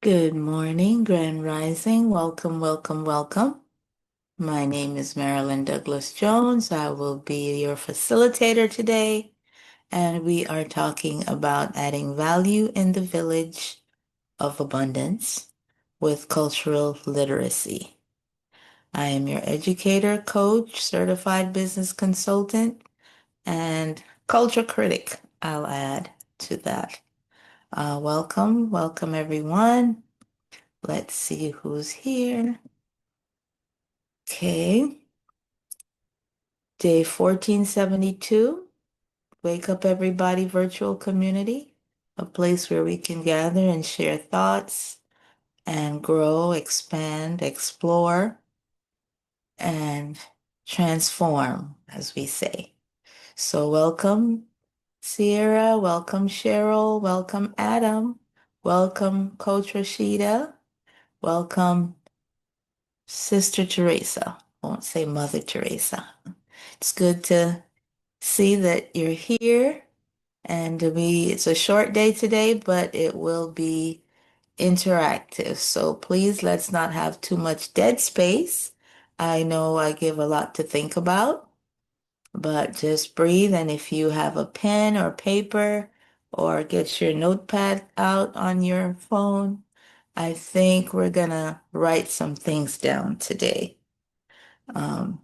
Good morning, Grand Rising. Welcome, welcome, welcome. My name is Marilyn Douglas-Jones. I will be your facilitator today, and we are talking about adding value in the village of abundance with cultural literacy. I am your educator, coach, certified business consultant, and culture critic, I'll add to that. Welcome everyone. Let's see who's here. Okay. Day 1472. Wake Up Everybody Virtual Community, a place where we can gather and share thoughts and grow, expand, explore, and transform, as we say. So welcome, Sierra. Welcome, Cheryl. Welcome, Adam. Welcome, Coach Rashida. Welcome, Sister Teresa. I won't say Mother Teresa. It's good to see that you're here. And it's a short day today, but it will be interactive. So please let's not have too much dead space. I know I give a lot to think about, but just breathe. And if you have a pen or paper or get your notepad out on your phone, I think we're gonna write some things down today. Um,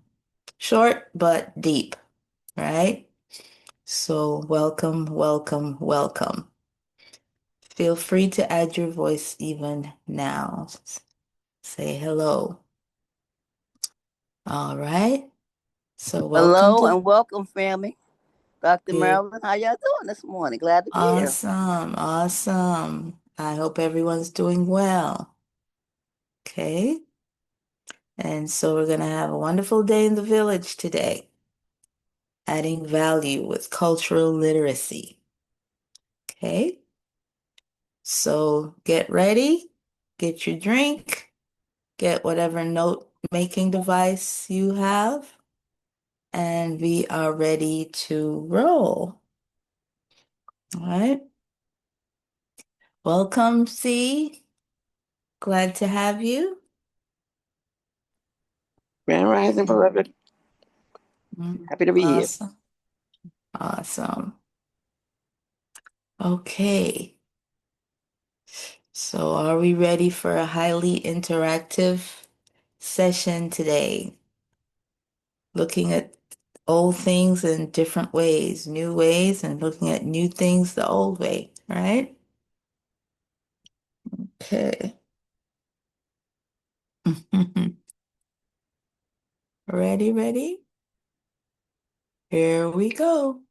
Short but deep, right? So welcome, welcome, welcome. Feel free to add your voice even now. Say hello. All right. So welcome Hello to and welcome, family. Dr. good. Marilyn, how y'all doing this morning? Glad to be here. Awesome. Awesome. I hope everyone's doing well. Okay. And so we're going to have a wonderful day in the village today, adding value with cultural literacy. Okay. So get ready, get your drink, get whatever note making device you have, and we are ready to roll. All right. Welcome, C. Glad to have you. Grand Rising, beloved. Happy to be here. Awesome. Awesome. Okay. So are we ready for a highly interactive session today? Looking at old things in different ways, new ways, and looking at new things the old way, right? Okay. Ready, ready? Here we go.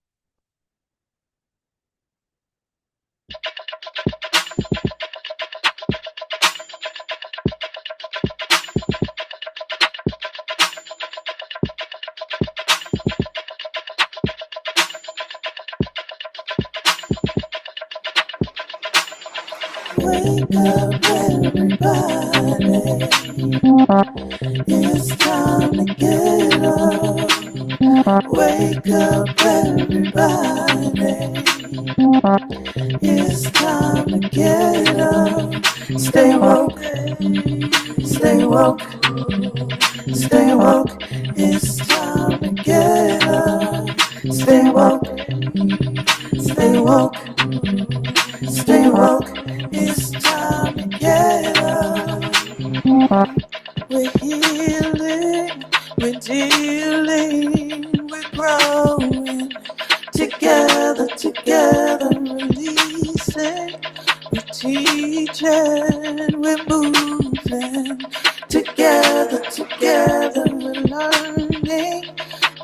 Wake up, everybody. It's time to get up. Wake up, everybody. It's time to get up. Stay woke, stay woke, stay woke. It's time to get up. Stay woke, stay woke, stay woke. It's time to get up. We're healing, we're dealing, we're growing. Together, together, releasing. We're teaching, we're moving. Together, together, we're learning,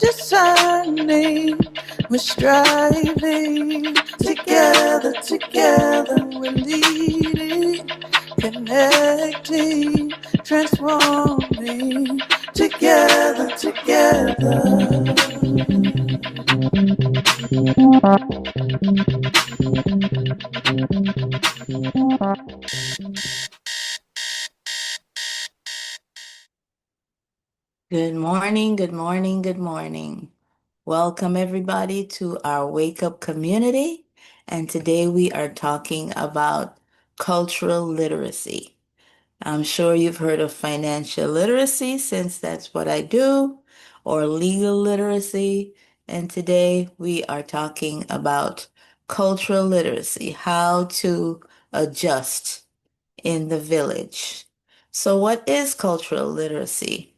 discerning, we're striving. Together, together, we're leading, connecting, transforming. Together, together. Good morning, good morning, good morning. Welcome everybody to our Wake Up community. And today we are talking about cultural literacy. I'm sure you've heard of financial literacy since that's what I do, or legal literacy. And today we are talking about cultural literacy, how to adjust in the village. So, what is cultural literacy?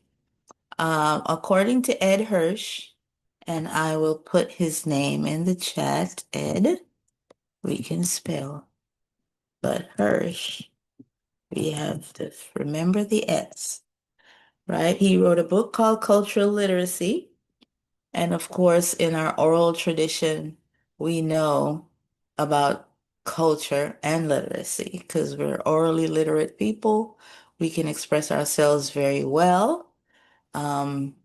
According to Ed Hirsch, and I will put his name in the chat, Ed, we can spell, but Hirsch, we have to remember the S, right? He wrote a book called Cultural Literacy. And of course, in our oral tradition, we know about culture and literacy because we're orally literate people. We can express ourselves very well um,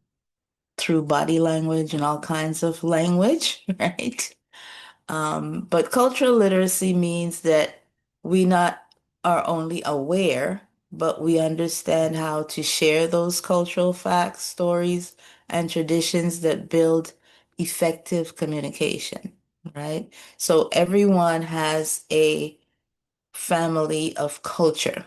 through body language and all kinds of language, right? But cultural literacy means that we not are only aware, but we understand how to share those cultural facts, stories, and traditions that build effective communication, right? So everyone has a family of culture,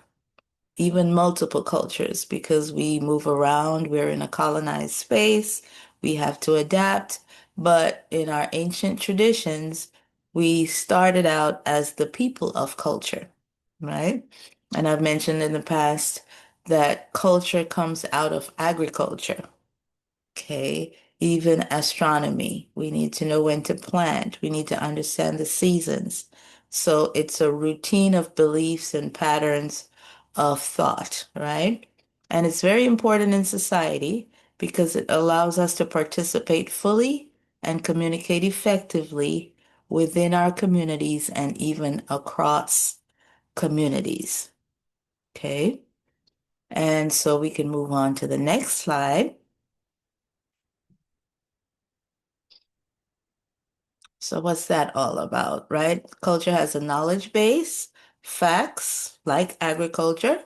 even multiple cultures, because we move around, we're in a colonized space, we have to adapt. But in our ancient traditions, we started out as the people of culture, right? And I've mentioned in the past that culture comes out of agriculture. Okay, even astronomy. We need to know when to plant. We need to understand the seasons. So it's a routine of beliefs and patterns of thought, right? And it's very important in society because it allows us to participate fully and communicate effectively within our communities and even across communities. Okay, and so we can move on to the next slide. So what's that all about, right? Culture has a knowledge base, facts like agriculture,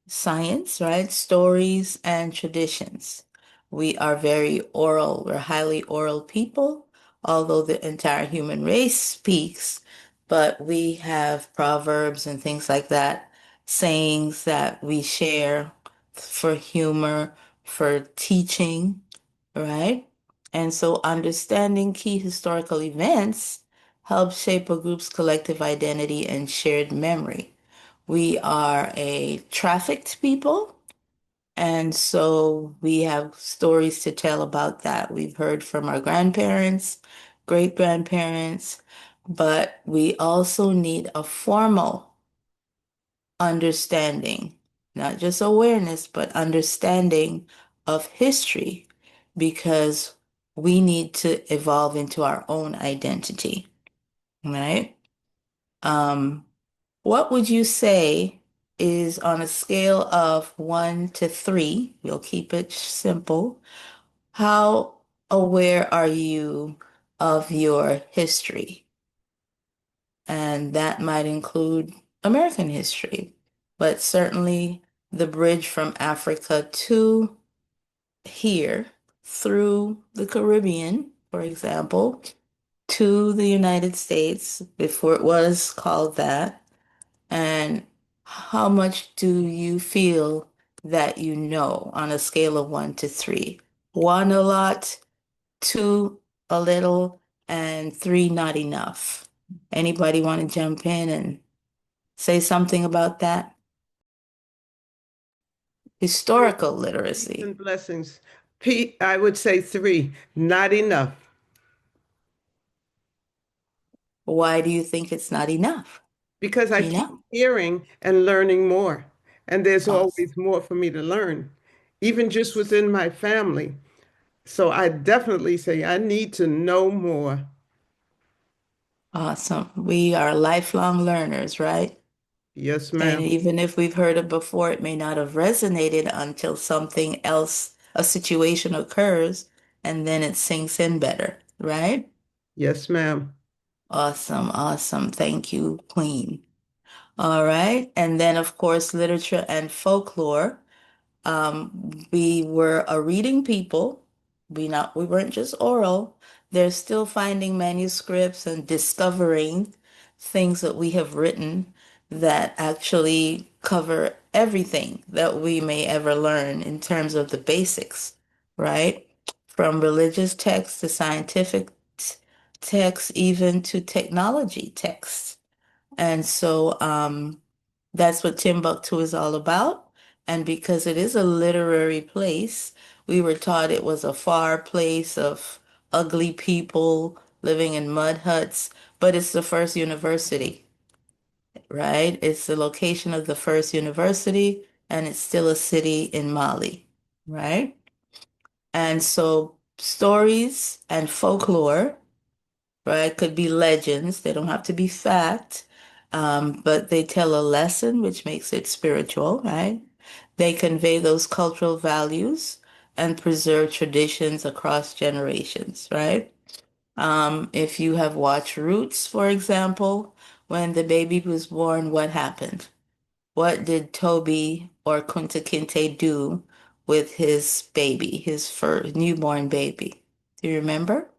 science, right? Stories and traditions. We are very oral, we're highly oral people, although the entire human race speaks, but we have proverbs and things like that, sayings that we share for humor, for teaching, right? And so understanding key historical events helps shape a group's collective identity and shared memory. We are a trafficked people, and so we have stories to tell about that. We've heard from our grandparents, great grandparents, but we also need a formal understanding, not just awareness, but understanding of history, because we need to evolve into our own identity, right? Um, what would you say is on a scale of 1 to 3? We'll keep it simple. How aware are you of your history? And that might include American history, but certainly the bridge from Africa to here through the Caribbean, for example, to the United States before it was called that. And how much do you feel that you know on a scale of 1 to 3? 1 a lot, 2 a little, and 3 not enough. Anybody want to jump in and say something about that? Historical Peace literacy. and blessings. Pete, I would say 3, not enough. Why do you think it's not enough? Because I Do you keep know? hearing and learning more. And there's Awesome. always more for me to learn, even just within my family. So I definitely say I need to know more. Awesome. We are lifelong learners, right? Yes, And ma'am. even if we've heard it before, it may not have resonated until something else, a situation occurs, and then it sinks in better, right? Yes, ma'am. Awesome, awesome. Thank you, Queen. All right. And then, of course, literature and folklore. We were a reading people. We weren't just oral. They're still finding manuscripts and discovering things that we have written that actually cover everything that we may ever learn in terms of the basics, right? From religious texts to scientific texts, even to technology texts. And so that's what Timbuktu is all about. And because it is a literary place, we were taught it was a far place of ugly people living in mud huts, but it's the first university, right? It's the location of the first university, and it's still a city in Mali, right? And so stories and folklore, right, could be legends. They don't have to be fact, but they tell a lesson, which makes it spiritual, right? They convey those cultural values and preserve traditions across generations, right? If you have watched Roots, for example, when the baby was born, what happened? What did Toby or Kunta Kinte do with his baby, his first newborn baby? Do you remember?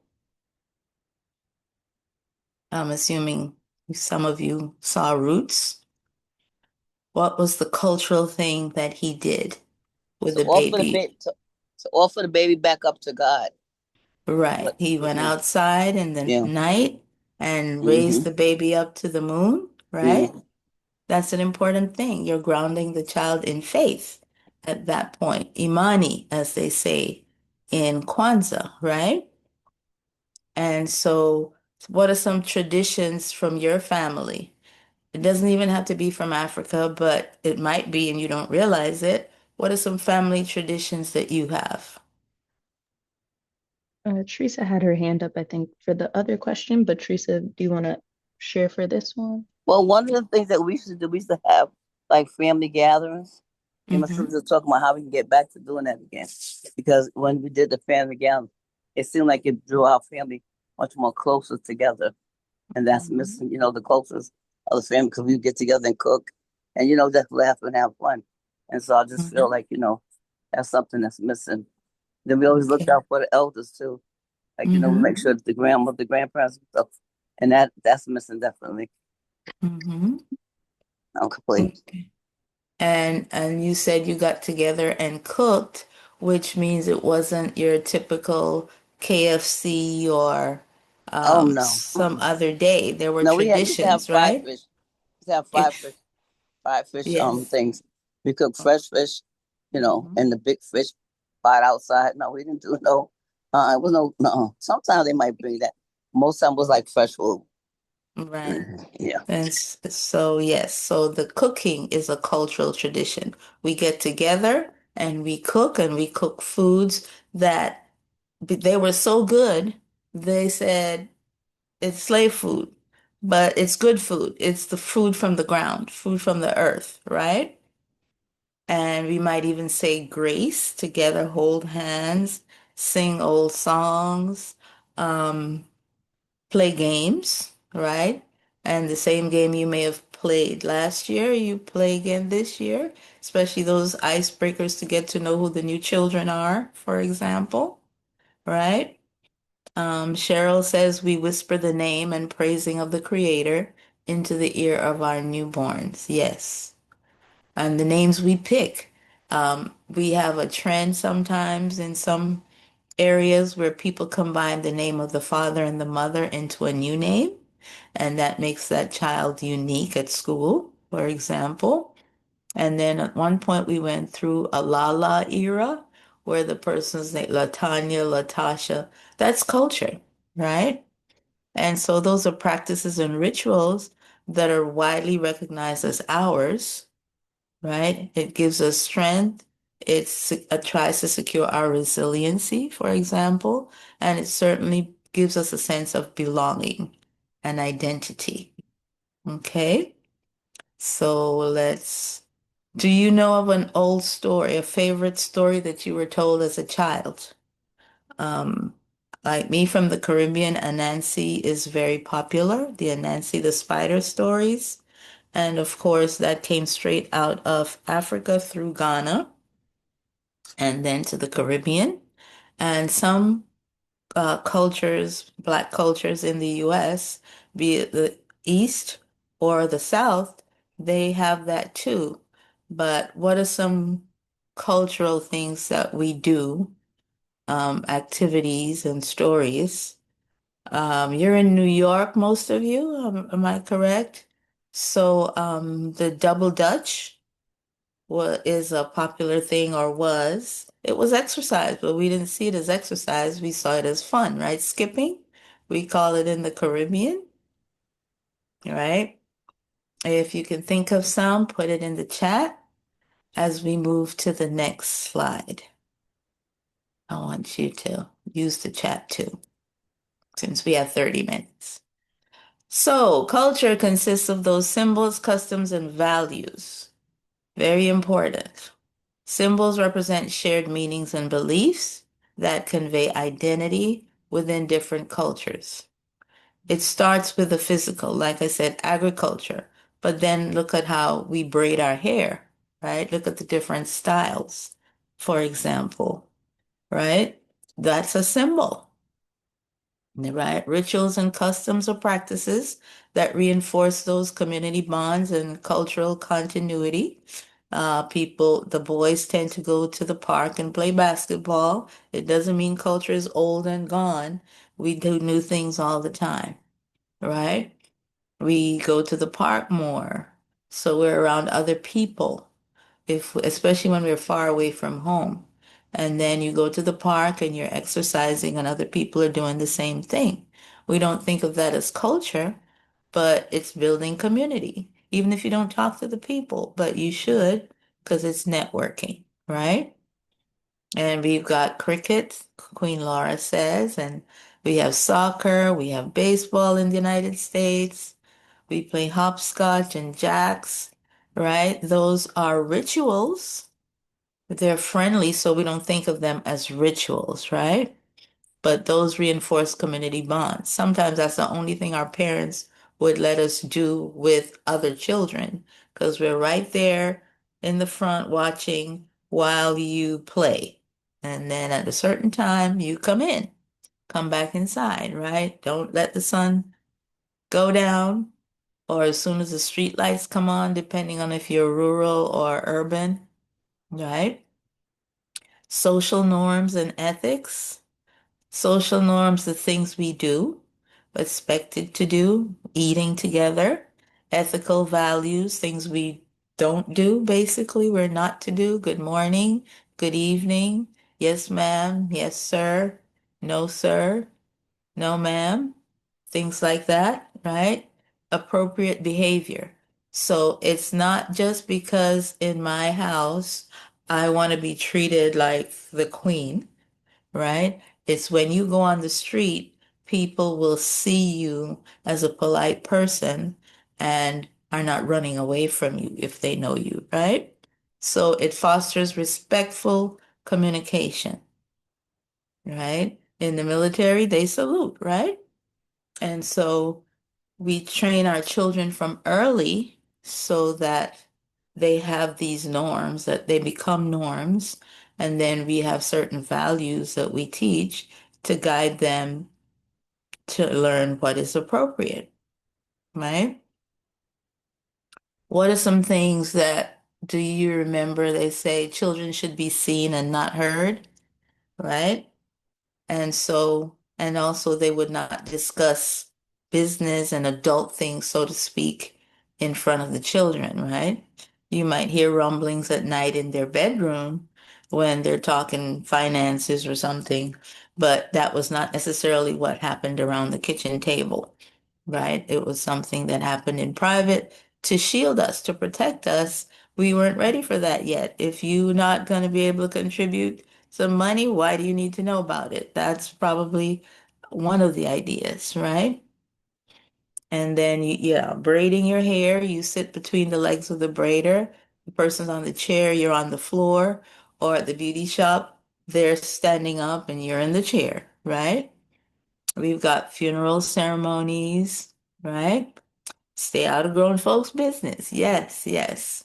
I'm assuming some of you saw Roots. What was the cultural thing that he did with To the offer the baby? baby to offer the baby back up to God. Right. But He went yeah, outside in the yeah. night and raised Mm-hmm. the baby up to the moon, right? Mm-hmm. That's an important thing. You're grounding the child in faith at that point. Imani, as they say in Kwanzaa, right? And so, what are some traditions from your family? It doesn't even have to be from Africa, but it might be and you don't realize it. What are some family traditions that you have? Teresa had her hand up, I think, for the other question, but Teresa, do you want to share for this one? Well, one of the things that we used to do, we used to have like family gatherings. Me and my sister Mm-hmm. was talking about how we can get back to doing that again. Because when we did the family gathering, it seemed like it drew our family much more closer together. And that's Mm-hmm. missing, the closest of the family because we get together and cook and, just laugh and have fun. And so I just feel Mm-hmm. like, that's something that's missing. Then we always look Okay. out for the elders too. Like, we Mm-hmm. make sure that the grandparents and stuff, and that's missing definitely. Mm-hmm. I'm complete. Okay. And you said you got together and cooked, which means it wasn't your typical KFC or Oh no. some Mm-mm. other day. There were No, we used to have traditions, fried right? fish. We used to have It, fried fish yes. things. We cook fresh fish, Mm-hmm. and the big fish fried outside. No, we didn't do no it was no. Sometimes they might bring that. Most time it was like fresh food. Right. Mhm. Yeah. And so, yes, so the cooking is a cultural tradition. We get together and we cook foods that they were so good, they said it's slave food, but it's good food. It's the food from the ground, food from the earth, right? And we might even say grace together, hold hands, sing old songs, um, play games, right? And the same game you may have played last year, you play again this year, especially those icebreakers to get to know who the new children are, for example, right? Cheryl says we whisper the name and praising of the Creator into the ear of our newborns. Yes. And the names we pick. We have a trend sometimes in some areas where people combine the name of the father and the mother into a new name, and that makes that child unique at school, for example. And then at one point we went through a Lala era where the person's name, Latanya, Latasha, that's culture, right? And so those are practices and rituals that are widely recognized as ours, right? It gives us strength. It tries to secure our resiliency, for example, and it certainly gives us a sense of belonging and identity. Okay? So do you know of an old story, a favorite story that you were told as a child? Um, like me from the Caribbean, Anansi is very popular, the Anansi the spider stories. And of course, that came straight out of Africa through Ghana and then to the Caribbean. And some cultures, Black cultures in the US, be it the East or the South, they have that too. But what are some cultural things that we do, activities and stories? You're in New York, most of you, am I correct? So, the double Dutch is a popular thing or was. It was exercise, but we didn't see it as exercise. We saw it as fun, right? Skipping, we call it in the Caribbean, right? If you can think of some, put it in the chat as we move to the next slide. I want you to use the chat too, since we have 30 minutes. So, culture consists of those symbols, customs, and values. Very important. Symbols represent shared meanings and beliefs that convey identity within different cultures. It starts with the physical, like I said, agriculture, but then look at how we braid our hair, right? Look at the different styles, for example, right? That's a symbol, right? Rituals and customs or practices that reinforce those community bonds and cultural continuity. The boys tend to go to the park and play basketball. It doesn't mean culture is old and gone. We do new things all the time, right? We go to the park more. So we're around other people, especially when we're far away from home. And then you go to the park and you're exercising and other people are doing the same thing. We don't think of that as culture, but it's building community. Even if you don't talk to the people, but you should because it's networking, right? And we've got cricket, Queen Laura says, and we have soccer, we have baseball in the United States. We play hopscotch and jacks, right? Those are rituals. They're friendly, so we don't think of them as rituals, right? But those reinforce community bonds. Sometimes that's the only thing our parents would let us do with other children because we're right there in the front watching while you play. And then at a certain time, you come back inside, right? Don't let the sun go down or as soon as the street lights come on, depending on if you're rural or urban, right? Social norms and ethics. Social norms, the things we do, expected to do, eating together. Ethical values, things we don't do, basically, we're not to do. Good morning, good evening, yes, ma'am, yes, sir, no, sir, no, ma'am, things like that, right? Appropriate behavior. So it's not just because in my house I want to be treated like the queen, right? It's when you go on the street, people will see you as a polite person and are not running away from you if they know you, right? So it fosters respectful communication, right? In the military, they salute, right? And so we train our children from early so that they have these norms, that they become norms. And then we have certain values that we teach to guide them to learn what is appropriate, right? What are some things that do you remember they say children should be seen and not heard, right? And so, and also they would not discuss business and adult things, so to speak, in front of the children, right? You might hear rumblings at night in their bedroom when they're talking finances or something, but that was not necessarily what happened around the kitchen table, right? It was something that happened in private to shield us, to protect us. We weren't ready for that yet. If you're not going to be able to contribute some money, why do you need to know about it? That's probably one of the ideas, right? And then yeah, braiding your hair, you sit between the legs of the braider. The person's on the chair, you're on the floor, or at the beauty shop, they're standing up and you're in the chair, right? We've got funeral ceremonies, right? Stay out of grown folks' business. Yes, yes.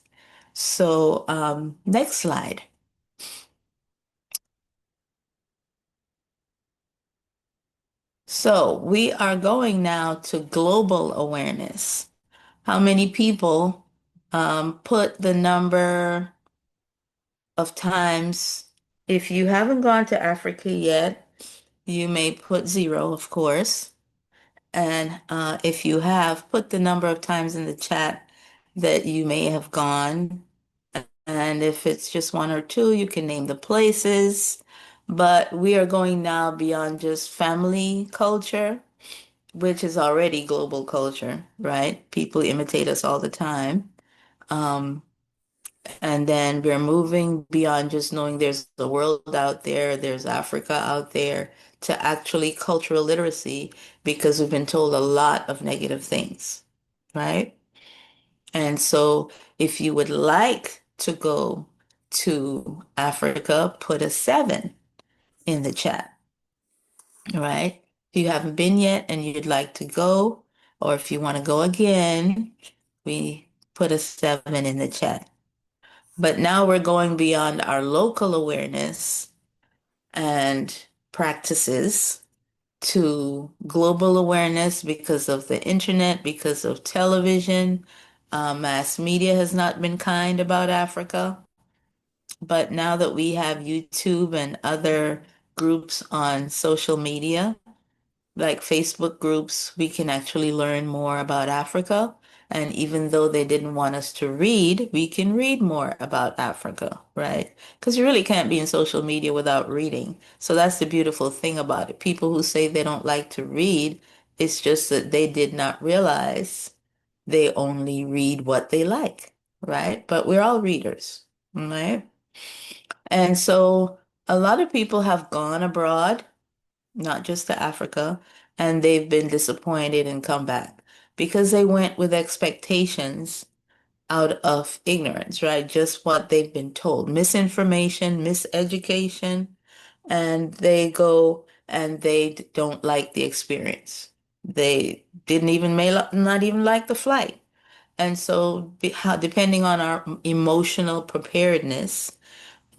So, next slide. So we are going now to global awareness. How many people Put the number of times. If you haven't gone to Africa yet, you may put zero, of course. And if you have, put the number of times in the chat that you may have gone. And if it's just one or two, you can name the places. But we are going now beyond just family culture, which is already global culture, right? People imitate us all the time. Um, and then we're moving beyond just knowing there's the world out there, there's Africa out there, to actually cultural literacy because we've been told a lot of negative things, right? And so if you would like to go to Africa, put a 7 in the chat, right? If you haven't been yet and you'd like to go, or if you want to go again, we put a 7 in the chat. But now we're going beyond our local awareness and practices to global awareness because of the internet, because of television. Mass media has not been kind about Africa. But now that we have YouTube and other groups on social media, like Facebook groups, we can actually learn more about Africa. And even though they didn't want us to read, we can read more about Africa, right? Because you really can't be in social media without reading. So that's the beautiful thing about it. People who say they don't like to read, it's just that they did not realize they only read what they like, right? But we're all readers, right? And so a lot of people have gone abroad, not just to Africa, and they've been disappointed and come back because they went with expectations out of ignorance, right? Just what they've been told, misinformation, miseducation, and they go and they don't like the experience. They didn't even not even like the flight. And so, depending on our emotional preparedness,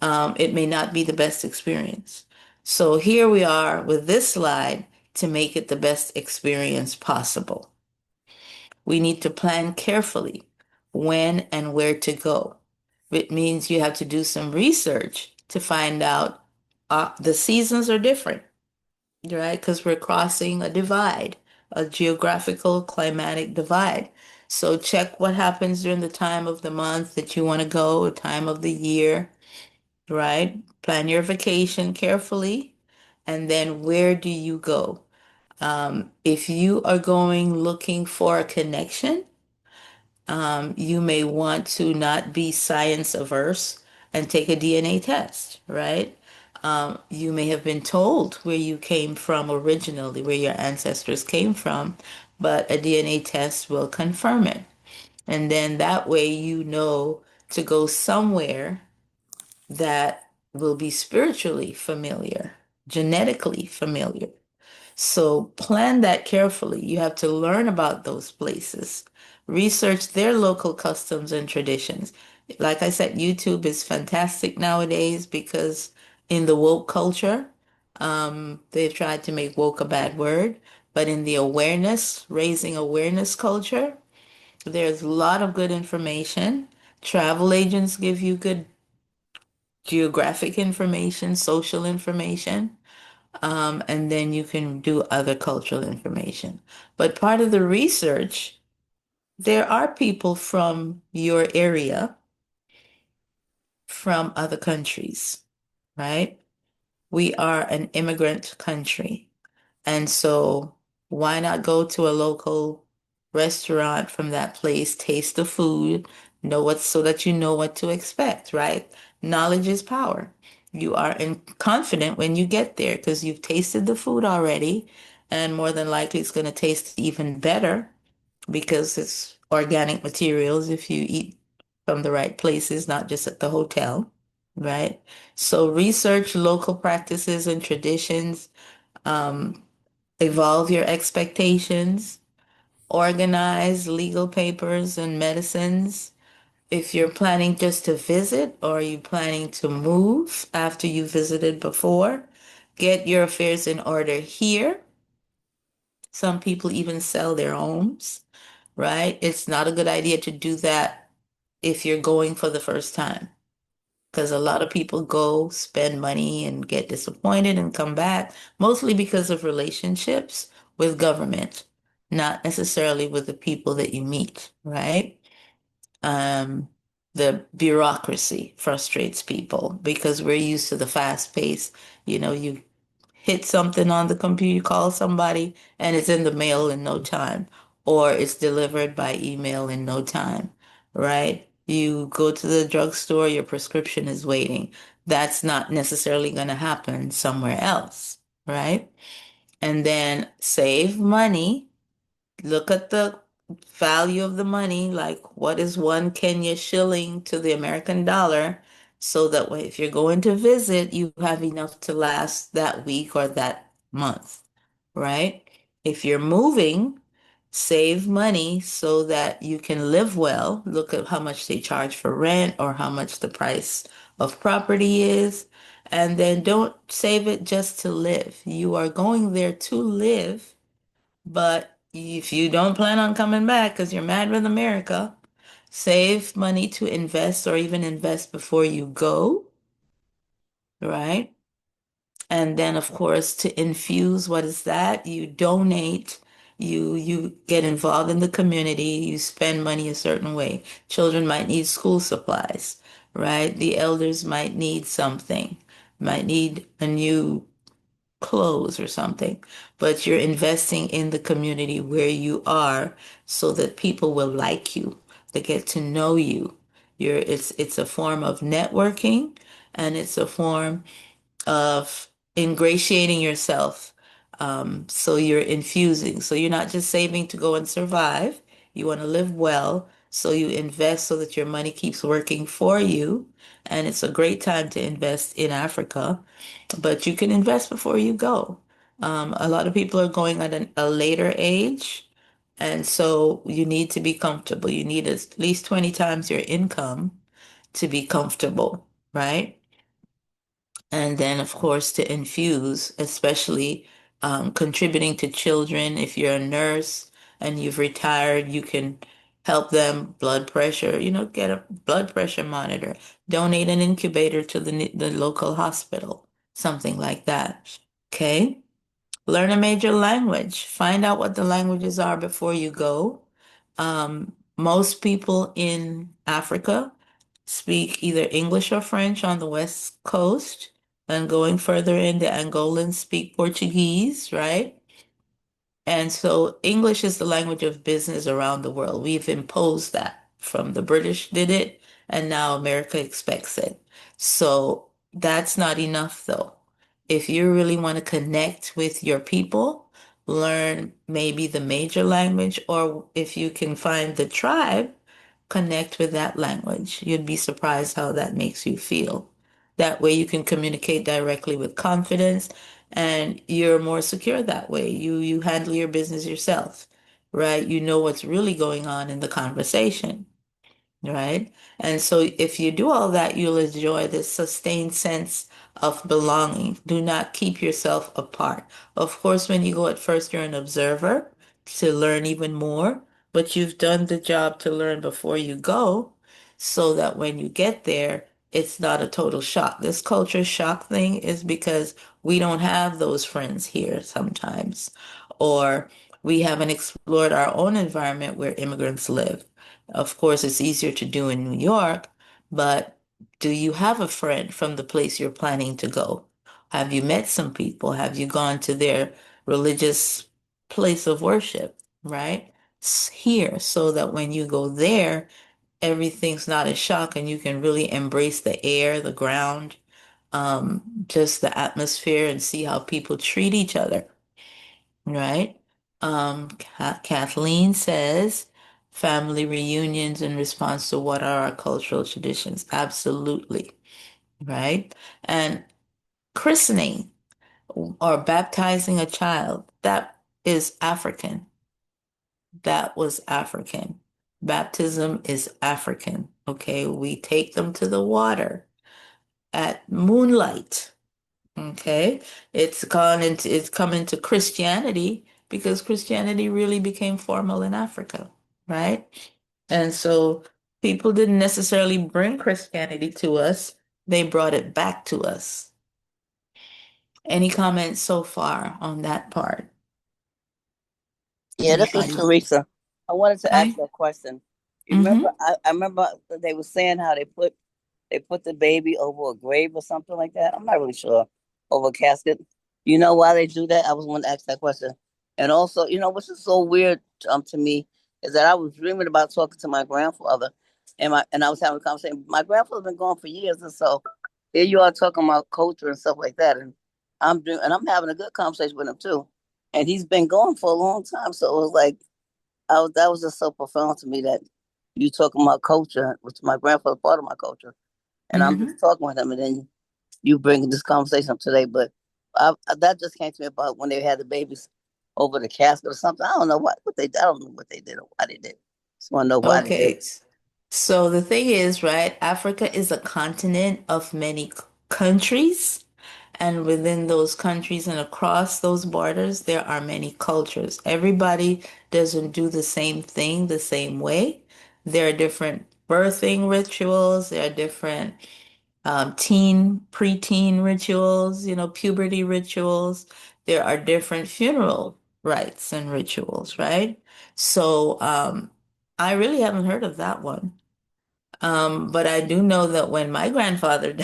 it may not be the best experience. So here we are with this slide to make it the best experience possible. We need to plan carefully when and where to go. It means you have to do some research to find out the seasons are different, right? Because we're crossing a divide, a geographical climatic divide. So check what happens during the time of the month that you want to go, the time of the year, right? Plan your vacation carefully. And then where do you go? If you are going looking for a connection, you may want to not be science averse and take a DNA test, right? You may have been told where you came from originally, where your ancestors came from, but a DNA test will confirm it. And then that way you know to go somewhere that will be spiritually familiar, genetically familiar. So plan that carefully. You have to learn about those places, research their local customs and traditions. Like I said, YouTube is fantastic nowadays because in the woke culture, they've tried to make woke a bad word, but in the awareness, raising awareness culture, there's a lot of good information. Travel agents give you good geographic information, social information, and then you can do other cultural information. But part of the research, there are people from your area, from other countries, right? We are an immigrant country. And so why not go to a local restaurant from that place, taste the food, know what, so that you know what to expect, right? Knowledge is power. You are confident when you get there because you've tasted the food already, and more than likely it's going to taste even better because it's organic materials if you eat from the right places, not just at the hotel, right? So research local practices and traditions. Um, Evolve your expectations, organize legal papers and medicines. If you're planning just to visit or are you planning to move after you visited before, get your affairs in order here. Some people even sell their homes, right? It's not a good idea to do that if you're going for the first time. Because a lot of people go spend money and get disappointed and come back, mostly because of relationships with government, not necessarily with the people that you meet, right? Um, the bureaucracy frustrates people because we're used to the fast pace. You hit something on the computer, you call somebody, and it's in the mail in no time, or it's delivered by email in no time, right? You go to the drugstore, your prescription is waiting. That's not necessarily going to happen somewhere else, right? And then save money. Look at the value of the money, like what is one Kenya shilling to the American dollar, so that way if you're going to visit, you have enough to last that week or that month, right? If you're moving, save money so that you can live well. Look at how much they charge for rent or how much the price of property is. And then don't save it just to live. You are going there to live, but if you don't plan on coming back because you're mad with America, save money to invest or even invest before you go, right? And then, of course, to infuse, what is that? You donate, you get involved in the community, you spend money a certain way. Children might need school supplies, right? The elders might need something, might need a new clothes or something, but you're investing in the community where you are so that people will like you, they get to know you. It's a form of networking, and it's a form of ingratiating yourself. So you're infusing. So you're not just saving to go and survive. You want to live well. So you invest so that your money keeps working for you. And it's a great time to invest in Africa, but you can invest before you go. A lot of people are going at a later age. And so you need to be comfortable. You need at least 20 times your income to be comfortable, right? And then, of course, to infuse, especially contributing to children. If you're a nurse and you've retired, you can help them blood pressure, get a blood pressure monitor, donate an incubator to the local hospital, something like that. Okay? Learn a major language. Find out what the languages are before you go. Most people in Africa speak either English or French on the West Coast, and going further in, the Angolans speak Portuguese, right? And so English is the language of business around the world. We've imposed that from the British did it, and now America expects it. So that's not enough though. If you really want to connect with your people, learn maybe the major language, or if you can find the tribe, connect with that language. You'd be surprised how that makes you feel. That way you can communicate directly with confidence, and you're more secure that way. You handle your business yourself, right? You know what's really going on in the conversation, right? And so if you do all that, you'll enjoy this sustained sense of belonging. Do not keep yourself apart. Of course, when you go at first, you're an observer to learn even more, but you've done the job to learn before you go, so that when you get there, it's not a total shock. This culture shock thing is because we don't have those friends here sometimes, or we haven't explored our own environment where immigrants live. Of course, it's easier to do in New York, but do you have a friend from the place you're planning to go? Have you met some people? Have you gone to their religious place of worship, right? Here, so that when you go there, everything's not a shock and you can really embrace the air, the ground, just the atmosphere, and see how people treat each other, right? Kathleen says family reunions in response to what are our cultural traditions. Absolutely, right? And christening or baptizing a child, that is African. That was African. Baptism is African. Okay, we take them to the water at moonlight. Okay, it's come into Christianity because Christianity really became formal in Africa, right? And so People didn't necessarily bring Christianity to us, they brought it back to us. Any comments so far on that part? Yeah, this is Anybody? Teresa. I wanted to ask Hi. you a question. You Mm-hmm. remember? I remember they were saying how they put the baby over a grave or something like that. I'm not really sure, over a casket. You know why they do that? I was going to ask that question. And also, what's just so weird to me is that I was dreaming about talking to my grandfather, and I was having a conversation. My grandfather's been gone for years, and so here you are talking about culture and stuff like that, and I'm having a good conversation with him too, and he's been gone for a long time. So it was like that was just so profound to me that you talking about culture, which my grandfather part of my culture, and I'm Mm-hmm. just talking with him, and then you bringing this conversation up today. But that just came to me about when they had the babies over the casket or something. I don't know what they. I don't know what they did or why they did. Just want to know why they did Okay. it. So the thing is, right, Africa is a continent of many countries. And within those countries and across those borders, there are many cultures. Everybody doesn't do the same thing the same way. There are different birthing rituals, there are different preteen rituals, puberty rituals. There are different funeral rites and rituals, right? So I really haven't heard of that one. But I do know that when my grandfather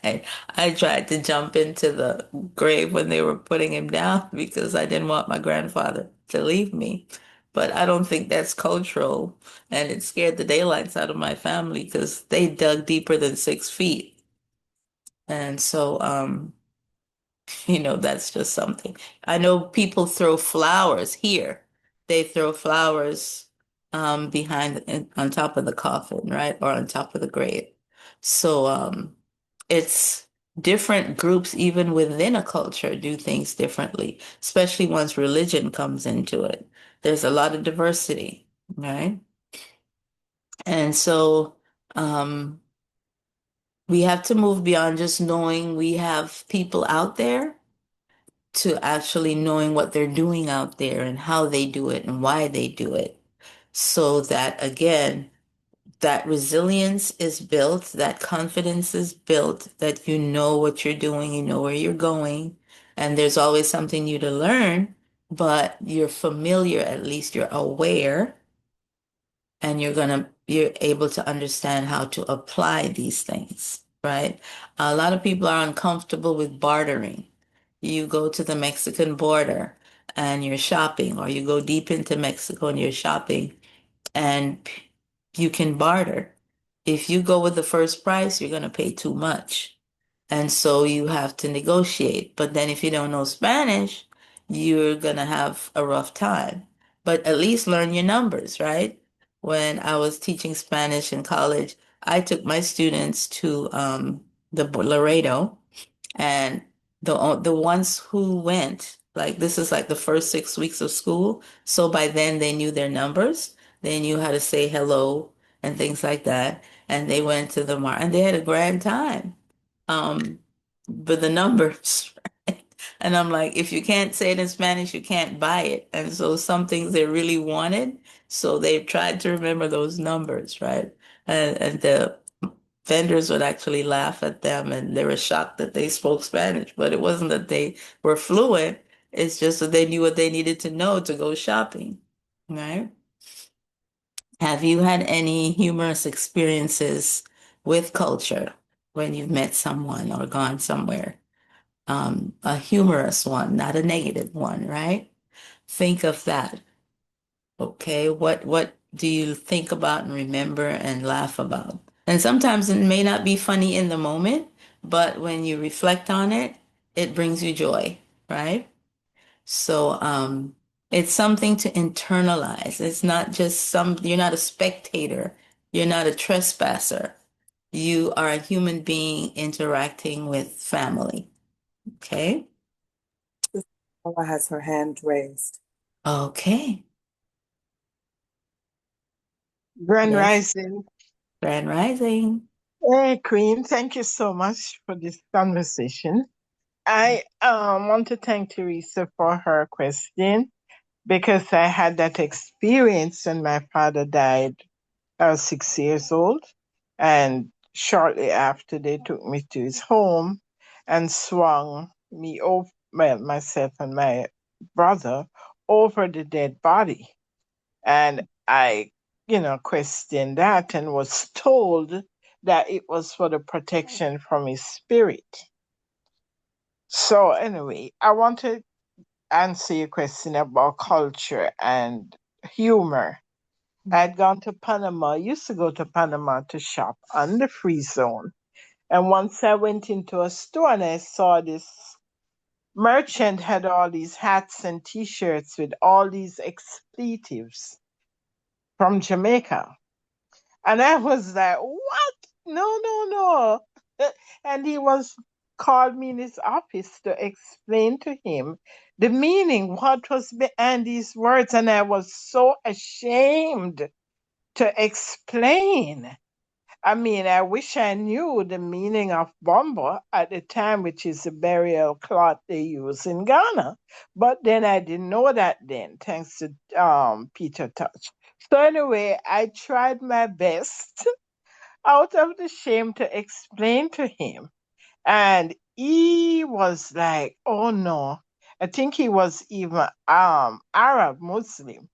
died, I tried to jump into the grave when they were putting him down because I didn't want my grandfather to leave me. But I don't think that's cultural, and it scared the daylights out of my family because they dug deeper than 6 feet. And so, that's just something. I know people throw flowers here. They throw flowers on top of the coffin, right? Or on top of the grave. So it's different groups even within a culture do things differently, especially once religion comes into it. There's a lot of diversity, right? And so um we have to move beyond just knowing we have people out there to actually knowing what they're doing out there and how they do it and why they do it. So that again, that resilience is built, that confidence is built, that you know what you're doing, you know where you're going, and there's always something new to learn, but you're familiar, at least you're aware, and you're able to understand how to apply these things, right? A lot of people are uncomfortable with bartering. You go to the Mexican border and you're shopping, or you go deep into Mexico and you're shopping, and you can barter. If you go with the first price, you're going to pay too much. And so you have to negotiate. But then if you don't know Spanish, you're going to have a rough time. But at least learn your numbers, right? When I was teaching Spanish in college, I took my students to the Laredo, and the ones who went, like this is like the first 6 weeks of school. So by then they knew their numbers. They knew how to say hello and things like that. And they went to the and they had a grand time. Um, but the numbers, right? And I'm like, if you can't say it in Spanish, you can't buy it. And so some things they really wanted, so they tried to remember those numbers, right? And the vendors would actually laugh at them and they were shocked that they spoke Spanish, but it wasn't that they were fluent. It's just that they knew what they needed to know to go shopping, right? Have you had any humorous experiences with culture when you've met someone or gone somewhere? A humorous one, not a negative one, right? Think of that. Okay, what do you think about and remember and laugh about? And sometimes it may not be funny in the moment, but when you reflect on it, it brings you joy, right? So it's something to internalize. It's not just you're not a spectator, you're not a trespasser. You are a human being interacting with family. Okay? Paula has her hand raised. Okay. Grand Yes. Rising. Grand Rising. Hey, Queen, thank you so much for this conversation. I want to thank Teresa for her question because I had that experience when my father died I was 6 years old. And shortly after, they took me to his home and swung me over, well, myself and my brother, over the dead body. And I, questioned that and was told that it was for the protection from his spirit. So, anyway, I want to answer your question about culture and humor. I'd gone to Panama, used to go to Panama to shop on the free zone. And once I went into a store and I saw this merchant had all these hats and t-shirts with all these expletives from Jamaica. And I was like, what? No, no, no. And he was called me in his office to explain to him the meaning, what was behind these words. And I was so ashamed to explain. I mean, I wish I knew the meaning of bumbo at the time, which is the burial cloth they use in Ghana. But then I didn't know that then, thanks to Peter Touch. So anyway, I tried my best out of the shame to explain to him. And he was like, oh no. I think he was even Arab Muslim.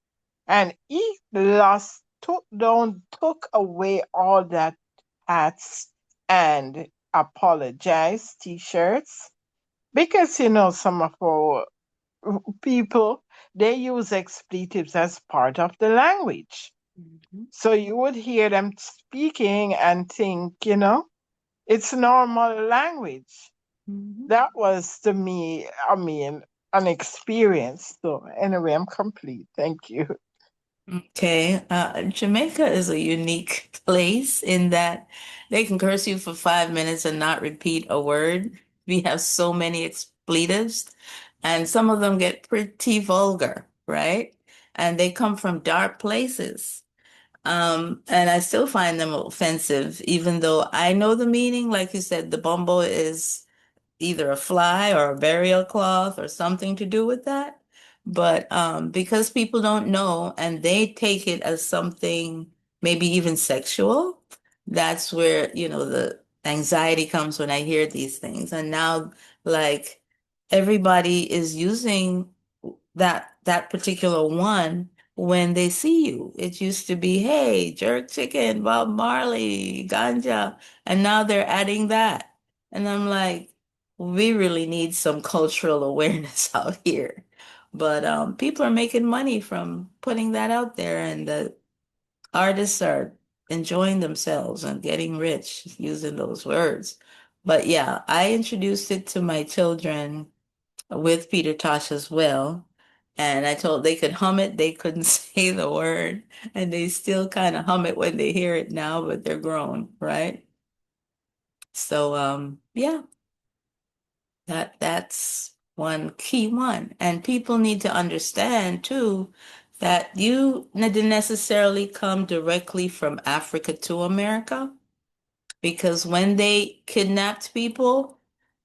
And he took away all that hats and apologized t-shirts because some of our people, they use expletives as part of the language. So you would hear them speaking and think, it's normal language. That was to me, I mean, an experience. So anyway, I'm complete. Thank you. Okay, Jamaica is a unique place in that they can curse you for 5 minutes and not repeat a word. We have so many expletives, and some of them get pretty vulgar, right? And they come from dark places. And I still find them offensive, even though I know the meaning. Like you said, the bumbo is either a fly or a burial cloth or something to do with that. But because people don't know and they take it as something maybe even sexual, that's where, the anxiety comes when I hear these things. And now, like, everybody is using that particular one when they see you. It used to be, hey, jerk chicken, Bob Marley, ganja, and now they're adding that. And I'm like, we really need some cultural awareness out here. But people are making money from putting that out there, and the artists are enjoying themselves and getting rich using those words. But yeah, I introduced it to my children with Peter Tosh as well. And I told they could hum it, they couldn't say the word, and they still kind of hum it when they hear it now, but they're grown, right? So yeah, that's one key one. And people need to understand too that you didn't necessarily come directly from Africa to America, because when they kidnapped people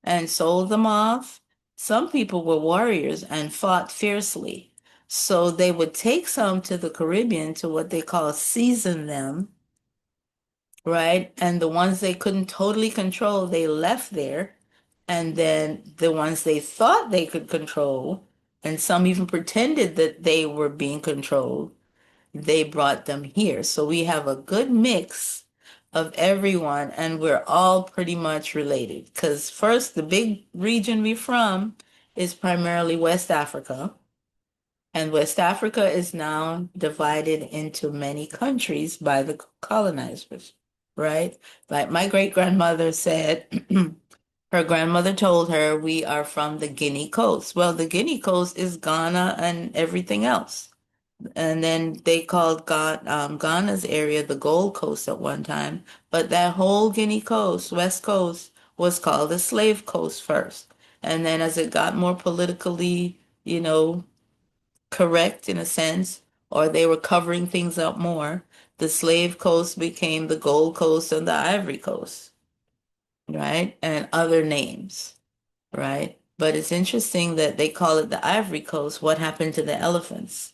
and sold them off, some people were warriors and fought fiercely. So they would take some to the Caribbean to what they call season them, right? And the ones they couldn't totally control, they left there. And then the ones they thought they could control, and some even pretended that they were being controlled, they brought them here. So we have a good mix of everyone, and we're all pretty much related. Because first, the big region we're from is primarily West Africa. And West Africa is now divided into many countries by the colonizers, right? Like my great grandmother said, her grandmother told her we are from the Guinea Coast. Well, the Guinea Coast is Ghana and everything else. And then they called Ghana's area the Gold Coast at one time. But that whole Guinea Coast, West Coast, was called the Slave Coast first. And then as it got more politically, correct in a sense, or they were covering things up more, the Slave Coast became the Gold Coast and the Ivory Coast, right? And other names, right? But it's interesting that they call it the Ivory Coast. What happened to the elephants?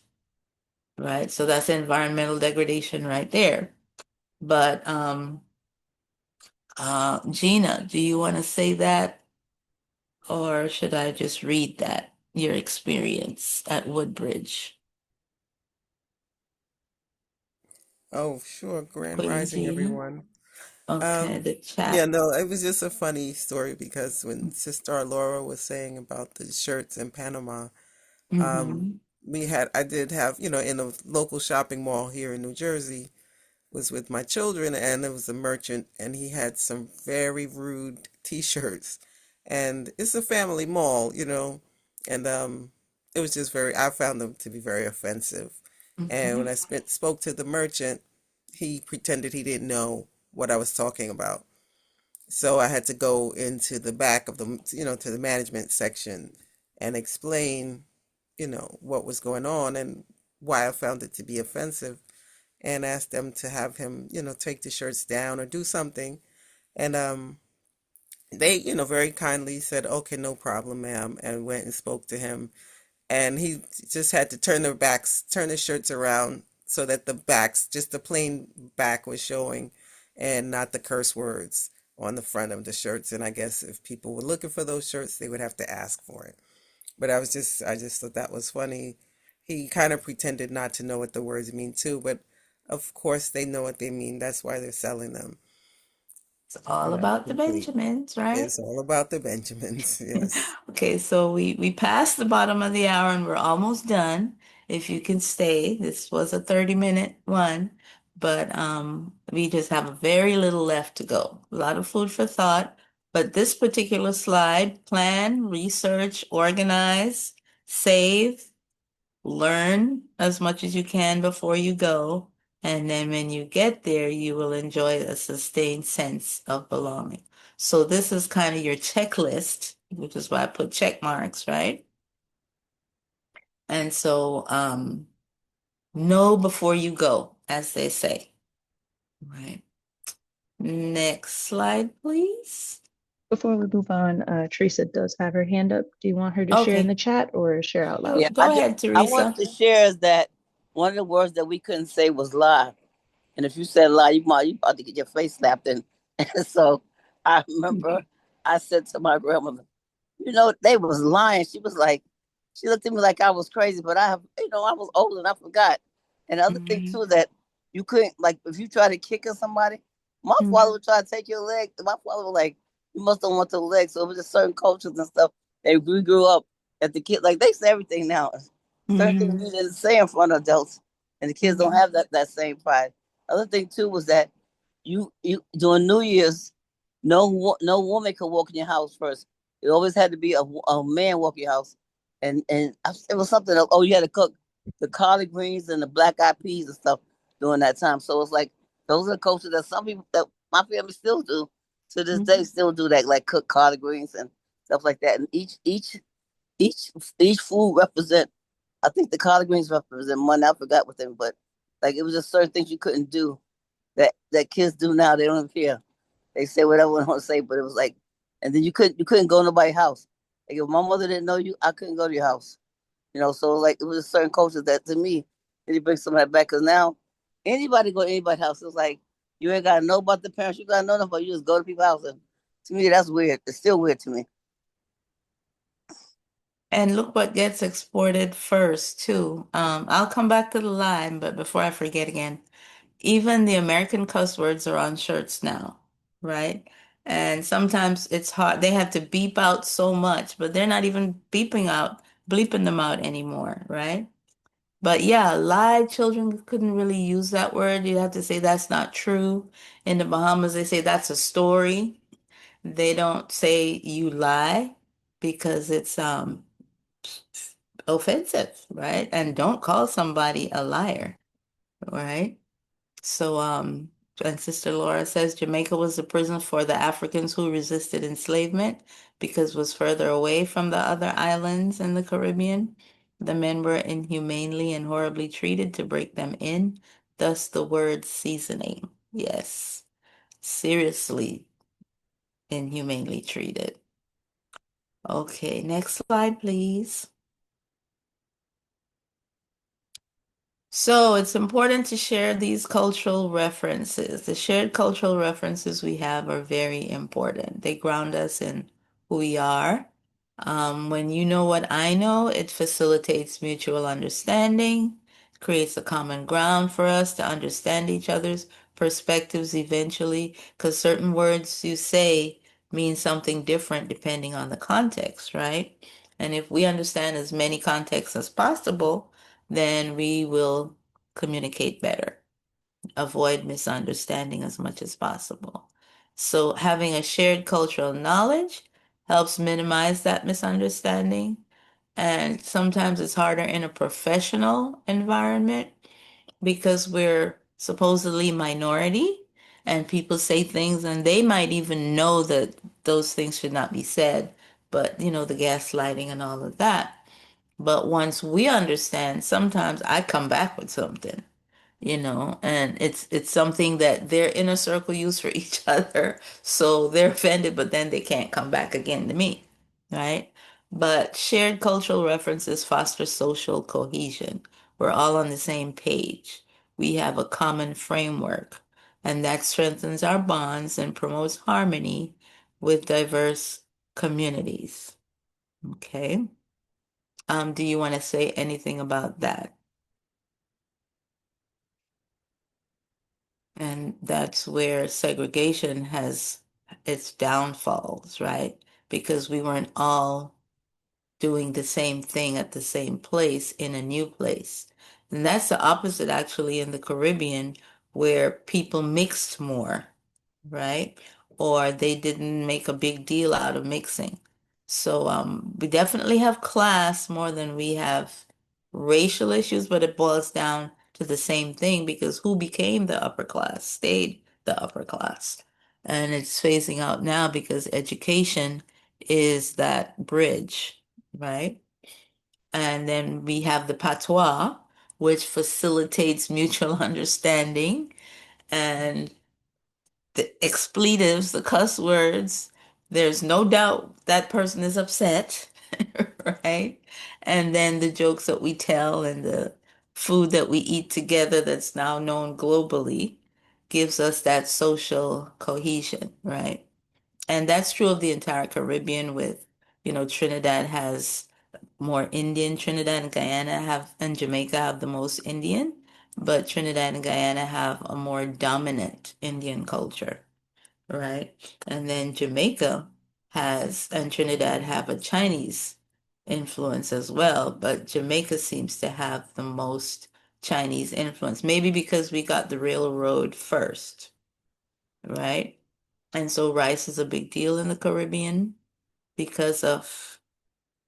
Right? So that's environmental degradation right there. But Gina, do you want to say that, or should I just read that, your experience at Woodbridge? Oh, sure. Grand Queen Rising, Gina? everyone. Okay, the Yeah, chat. no, it was just a funny story because when Sister Laura was saying about the shirts in Panama, um, Mm-hmm. I did have, in a local shopping mall here in New Jersey, was with my children, and there was a merchant, and he had some very rude t-shirts. And it's a family mall, and it was just I found them to be very offensive. And when Mm-hmm. I spoke to the merchant, he pretended he didn't know what I was talking about. So I had to go into the back of to the management section and explain, what was going on and why I found it to be offensive, and asked them to have him, take the shirts down or do something. And they, very kindly said, "Okay, no problem, ma'am," and went and spoke to him. And he just had to turn the shirts around so that just the plain back was showing, and not the curse words on the front of the shirts. And I guess if people were looking for those shirts, they would have to ask for it. But I just thought that was funny. He kind of pretended not to know what the words mean too, but of course they know what they mean. That's why they're selling them. It's all And that's about the complete. Benjamins, right? It's all about the Benjamins. Yes. Okay, so we passed the bottom of the hour and we're almost done. If you can stay, this was a 30-minute one, but we just have very little left to go. A lot of food for thought, but this particular slide, plan, research, organize, save, learn as much as you can before you go, and then when you get there, you will enjoy a sustained sense of belonging. So this is kind of your checklist, which is why I put check marks, right? And so know before you go, as they say. Right. Next slide, please. Before we move on, Teresa does have her hand up. Do you want her to share in the Okay. chat or share out No, loud? Yeah, go ahead, I want Teresa. to share is that one of the words that we couldn't say was lie. And if you said lie, you about to get your face slapped in. And so I remember I said to my grandmother, they was lying. She was like, she looked at me like I was crazy, but I was old and I forgot. And the other thing Mhm. too is that you couldn't, like, if you try to kick at somebody, my father Mhm. would try to take your leg. My father was like, you must have want the leg. So it was just certain cultures and stuff that we grew up at the kid. Like they say everything now. Certain things Mhm. you didn't say in front of adults, and the kids don't Mhm. have that same pride. Other thing too was that you during New Year's, no woman could walk in your house first. It always had to be a man walk your house, and it was something. Oh, you had to cook the collard greens and the black eyed peas and stuff during that time. So it's like those are the cultures that some people that my family still do to this day, Mhm. still do that, like cook collard greens and stuff like that. And each each food represent. I think the collard greens represent one. I forgot what they, but like it was just certain things you couldn't do that kids do now. They don't even care. They say whatever they want to say, but it was like, and then you couldn't go to nobody's house. Like if my mother didn't know you, I couldn't go to your house. So like it was a certain culture that to me, it brings some of that back. Cause now anybody go to anybody's house, it's like you ain't gotta know about the parents. You gotta know them, but you just go to people's house. And to me, that's weird. It's still weird to me. And look what gets exported first, too. I'll come back to the line, but before I forget again, even the American cuss words are on shirts now, right? And sometimes it's hard. They have to beep out so much, but they're not even bleeping them out anymore, right? But yeah, lie, children couldn't really use that word. You have to say that's not true. In the Bahamas, they say that's a story. They don't say you lie because it's offensive, right? And don't call somebody a liar, right? So, and Sister Laura says Jamaica was the prison for the Africans who resisted enslavement because it was further away from the other islands in the Caribbean. The men were inhumanely and horribly treated to break them in, thus the word seasoning. Yes, seriously inhumanely treated. Okay, next slide, please. So it's important to share these cultural references. The shared cultural references we have are very important. They ground us in who we are. When you know what I know, it facilitates mutual understanding, creates a common ground for us to understand each other's perspectives eventually, because certain words you say mean something different depending on the context, right? And if we understand as many contexts as possible, then we will communicate better, avoid misunderstanding as much as possible. So, having a shared cultural knowledge helps minimize that misunderstanding. And sometimes it's harder in a professional environment because we're supposedly minority and people say things and they might even know that those things should not be said, but the gaslighting and all of that. But once we understand, sometimes I come back with something, and it's something that their inner circle use for each other. So they're offended, but then they can't come back again to me, right? But shared cultural references foster social cohesion. We're all on the same page. We have a common framework, and that strengthens our bonds and promotes harmony with diverse communities. Okay. Do you want to say anything about that? And that's where segregation has its downfalls, right? Because we weren't all doing the same thing at the same place in a new place. And that's the opposite actually in the Caribbean, where people mixed more, right? Or they didn't make a big deal out of mixing. So we definitely have class more than we have racial issues, but it boils down to the same thing because who became the upper class stayed the upper class. And it's phasing out now because education is that bridge, right? And then we have the patois, which facilitates mutual understanding and the expletives, the cuss words. There's no doubt that person is upset, right? And then the jokes that we tell and the food that we eat together that's now known globally gives us that social cohesion, right? And that's true of the entire Caribbean with, Trinidad has more Indian. Trinidad and Guyana have, and Jamaica have the most Indian, but Trinidad and Guyana have a more dominant Indian culture, right? And then Jamaica has, and Trinidad have a Chinese influence as well, but Jamaica seems to have the most Chinese influence, maybe because we got the railroad first, right? And so rice is a big deal in the Caribbean because of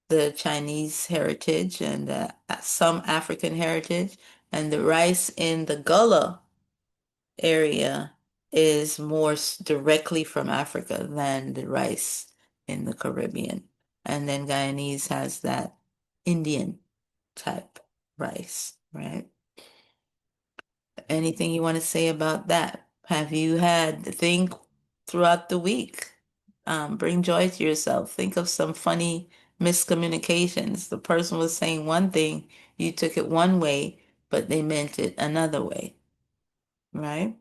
the Chinese heritage and some African heritage. And the rice in the Gullah area is more directly from Africa than the rice in the Caribbean. And then Guyanese has that Indian type rice, right? Anything you want to say about that? Have you had think throughout the week? Bring joy to yourself. Think of some funny miscommunications. The person was saying one thing, you took it one way, but they meant it another way, right?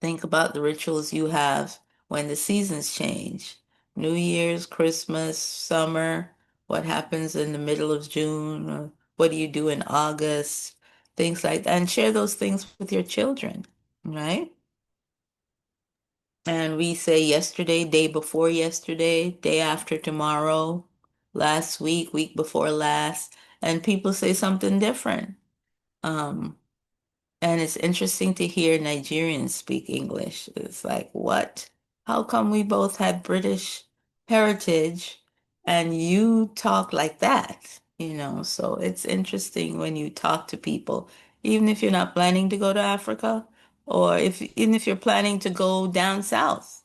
Think about the rituals you have when the seasons change. New Year's, Christmas, summer, what happens in the middle of June, or what do you do in August, things like that. And share those things with your children, right? And we say yesterday, day before yesterday, day after tomorrow, last week, week before last, and people say something different. Um, and it's interesting to hear Nigerians speak English. It's like, what? How come we both had British heritage and you talk like that? So it's interesting when you talk to people, even if you're not planning to go to Africa, or even if you're planning to go down south,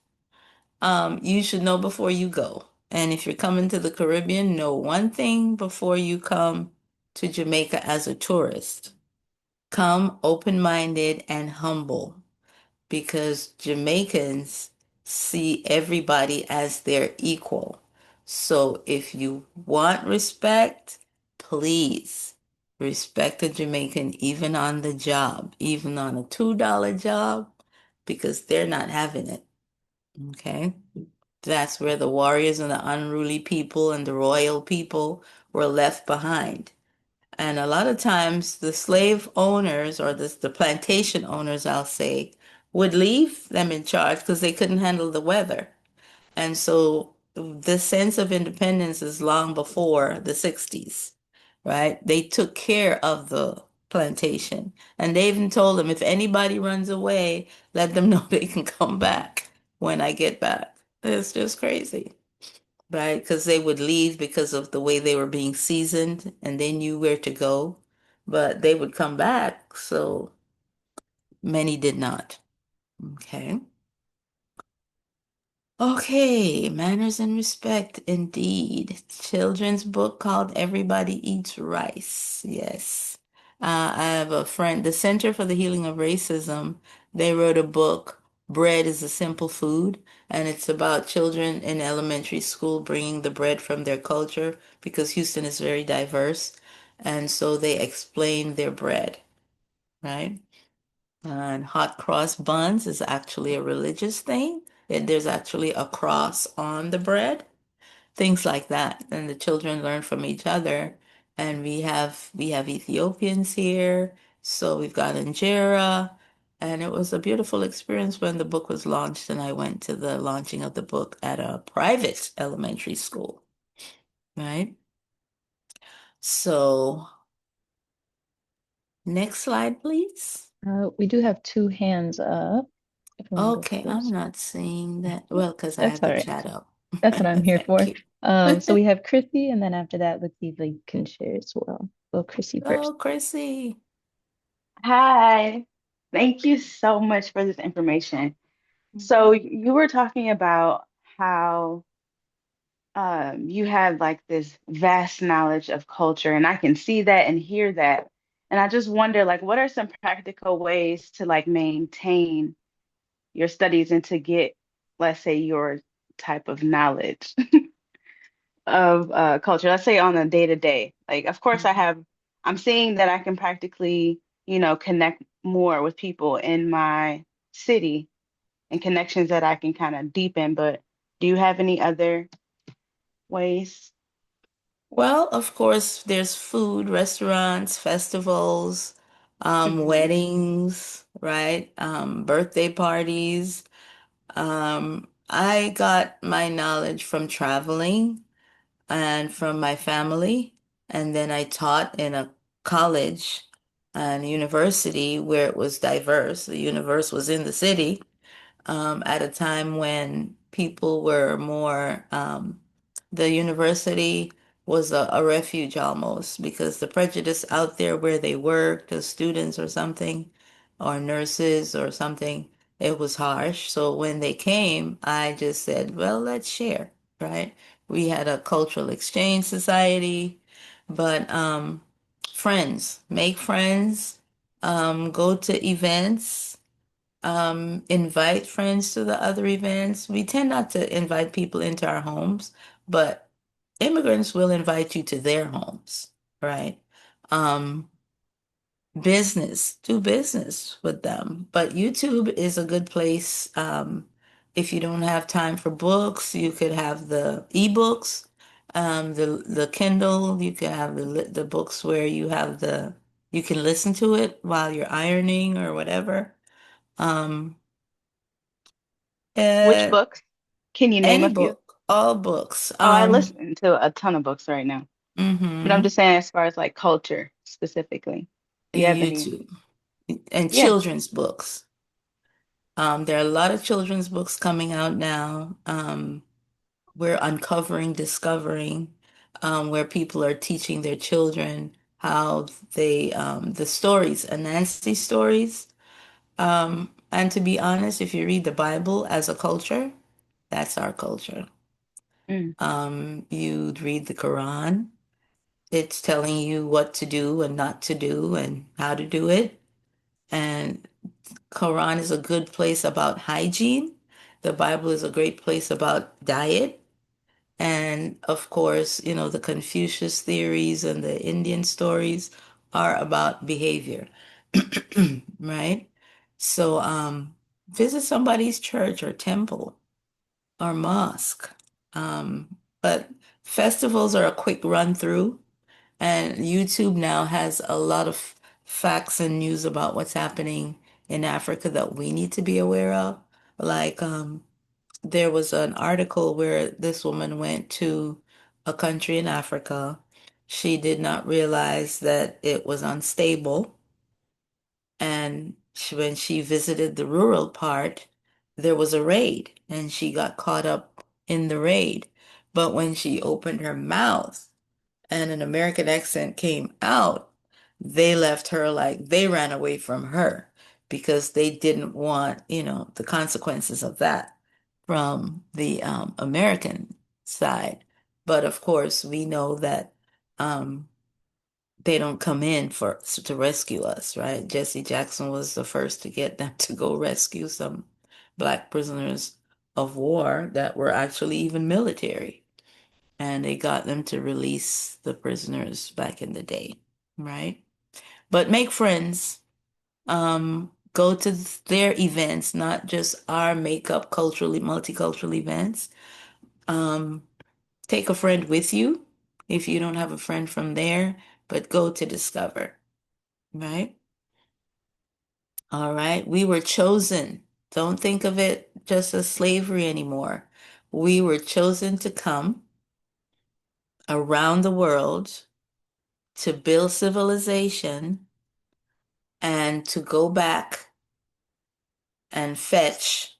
you should know before you go. And if you're coming to the Caribbean, know one thing before you come to Jamaica as a tourist. Come open-minded and humble because Jamaicans see everybody as their equal. So if you want respect, please Respect a Jamaican even on the job, even on a $2 job, because they're not having it. Okay? That's where the warriors and the unruly people and the royal people were left behind. And a lot of times the slave owners or the plantation owners, I'll say, would leave them in charge because they couldn't handle the weather. And so the sense of independence is long before the 60s, right? They took care of the plantation. And they even told them if anybody runs away, let them know they can come back when I get back. It's just crazy, right? Because they would leave because of the way they were being seasoned and they knew where to go, but they would come back. So many did not. Okay. Okay, manners and respect, indeed. Children's book called Everybody Eats Rice. Yes. I have a friend, the Center for the Healing of Racism, they wrote a book, Bread is a Simple Food, and it's about children in elementary school bringing the bread from their culture because Houston is very diverse. And so they explain their bread, right? And hot cross buns is actually a religious thing. There's actually a cross on the bread, things like that. And the children learn from each other. And we have Ethiopians here, so we've got injera. And it was a beautiful experience when the book was launched, and I went to the launching of the book at a private elementary school, right? So, next slide, please. We do have two hands up. If you want to go Okay, I'm first. not seeing that. Well, because I That's have all the right. chat up. That's what I'm here Thank for. you. So we have Chrissy, and then after that, Lakeitha can share as well. Well, Chrissy first. Oh, Chrissy. Hi, thank you so much for this information. So you were talking about how you have like this vast knowledge of culture, and I can see that and hear that. And I just wonder, like, what are some practical ways to like maintain your studies and to get, let's say, your type of knowledge of culture, let's say on a day to day. Like, of course, I'm seeing that I can practically, connect more with people in my city and connections that I can kind of deepen. But do you have any other ways? Well, of course, there's food, restaurants, festivals, Hmm. weddings, right? Birthday parties. I got my knowledge from traveling and from my family. And then I taught in a college and university where it was diverse. The universe was in the city. At a time when people were more, the university was a refuge almost because the prejudice out there where they worked as students or something, or nurses or something, it was harsh. So when they came, I just said, well, let's share, right? We had a cultural exchange society, but friends, make friends, go to events, invite friends to the other events. We tend not to invite people into our homes, but immigrants will invite you to their homes, right? Um, do business with them. But YouTube is a good place. If you don't have time for books, you could have the ebooks, the Kindle. You could have the books where you can listen to it while you're ironing or whatever. Um, Which uh, books? Can you name any a few? book, all books. Oh, I listen to a ton of books right now, but I'm Mm-hmm. just saying as far as like culture specifically. Do you have any? YouTube and Yeah. children's books. There are a lot of children's books coming out now. We're uncovering, discovering, where people are teaching their children how the stories, Anansi stories. And to be honest, if you read the Bible as a culture, that's our culture. Mm. You'd read the Quran. It's telling you what to do and not to do and how to do it. And Quran is a good place about hygiene. The Bible is a great place about diet. And of course, the Confucius theories and the Indian stories are about behavior, right? So visit somebody's church or temple or mosque. But festivals are a quick run through, and YouTube now has a lot of facts and news about what's happening in Africa that we need to be aware of. Like there was an article where this woman went to a country in Africa. She did not realize that it was unstable. And when she visited the rural part, there was a raid and she got caught up in the raid. But when she opened her mouth and an American accent came out, they left her like they ran away from her because they didn't want, the consequences of that from the American side. But of course, we know that um, they don't come in to rescue us, right? Jesse Jackson was the first to get them to go rescue some Black prisoners of war that were actually even military. And they got them to release the prisoners back in the day, right? But make friends. Go to their events, not just our makeup culturally, multicultural events. Um, Take a friend with you if you don't have a friend from there, but go to discover, right? All right. We were chosen. Don't think of it just as slavery anymore. We were chosen to come around the world to build civilization and to go back and fetch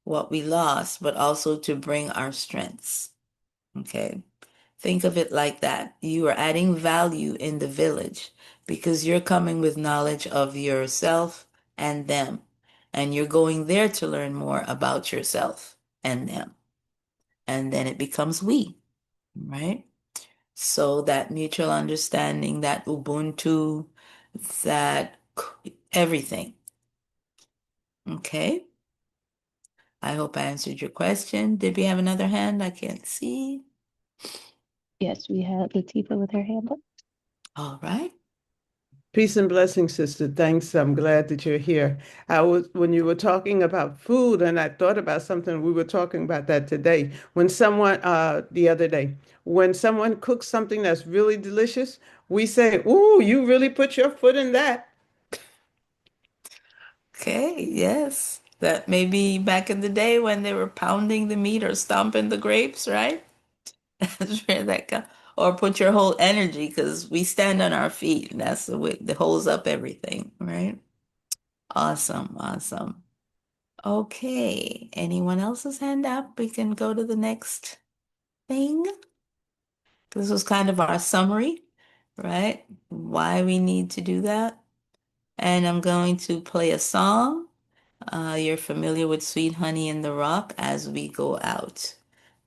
what we lost, but also to bring our strengths. Okay. Think of it like that. You are adding value in the village because you're coming with knowledge of yourself and them. And you're going there to learn more about yourself and them. And then it becomes we, right? So that mutual understanding, that Ubuntu, that everything. Okay. I hope I answered your question. Did we have another hand? I can't see. Yes, we had Latifa with her hand up. All right. Peace and blessings, sister. Thanks. I'm glad that you're here. When you were talking about food, and I thought about something, we were talking about that today. The other day, when someone cooks something that's really delicious, we say, "Ooh, you really put your foot in that." Okay, yes. That may be back in the day when they were pounding the meat or stomping the grapes, right? That's where that go. Or put your whole energy because we stand on our feet and that's the way that holds up everything, right? Awesome, awesome. Okay, anyone else's hand up? We can go to the next thing. This was kind of our summary, right? Why we need to do that. And I'm going to play a song. You're familiar with Sweet Honey in the Rock as we go out.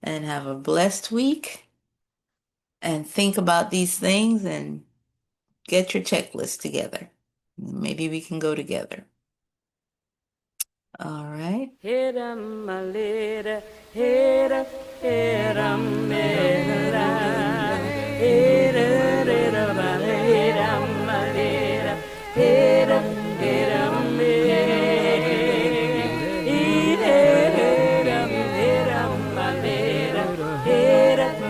And have a blessed week. And think about these things and get your checklist together. Maybe we can go together. All right. Hit 'em a little, hit 'em, hit 'em, hit 'em, hit 'em, hit 'em a little, hit 'em, hit 'em, hit 'em, hit 'em a little, hit 'em, hit 'em,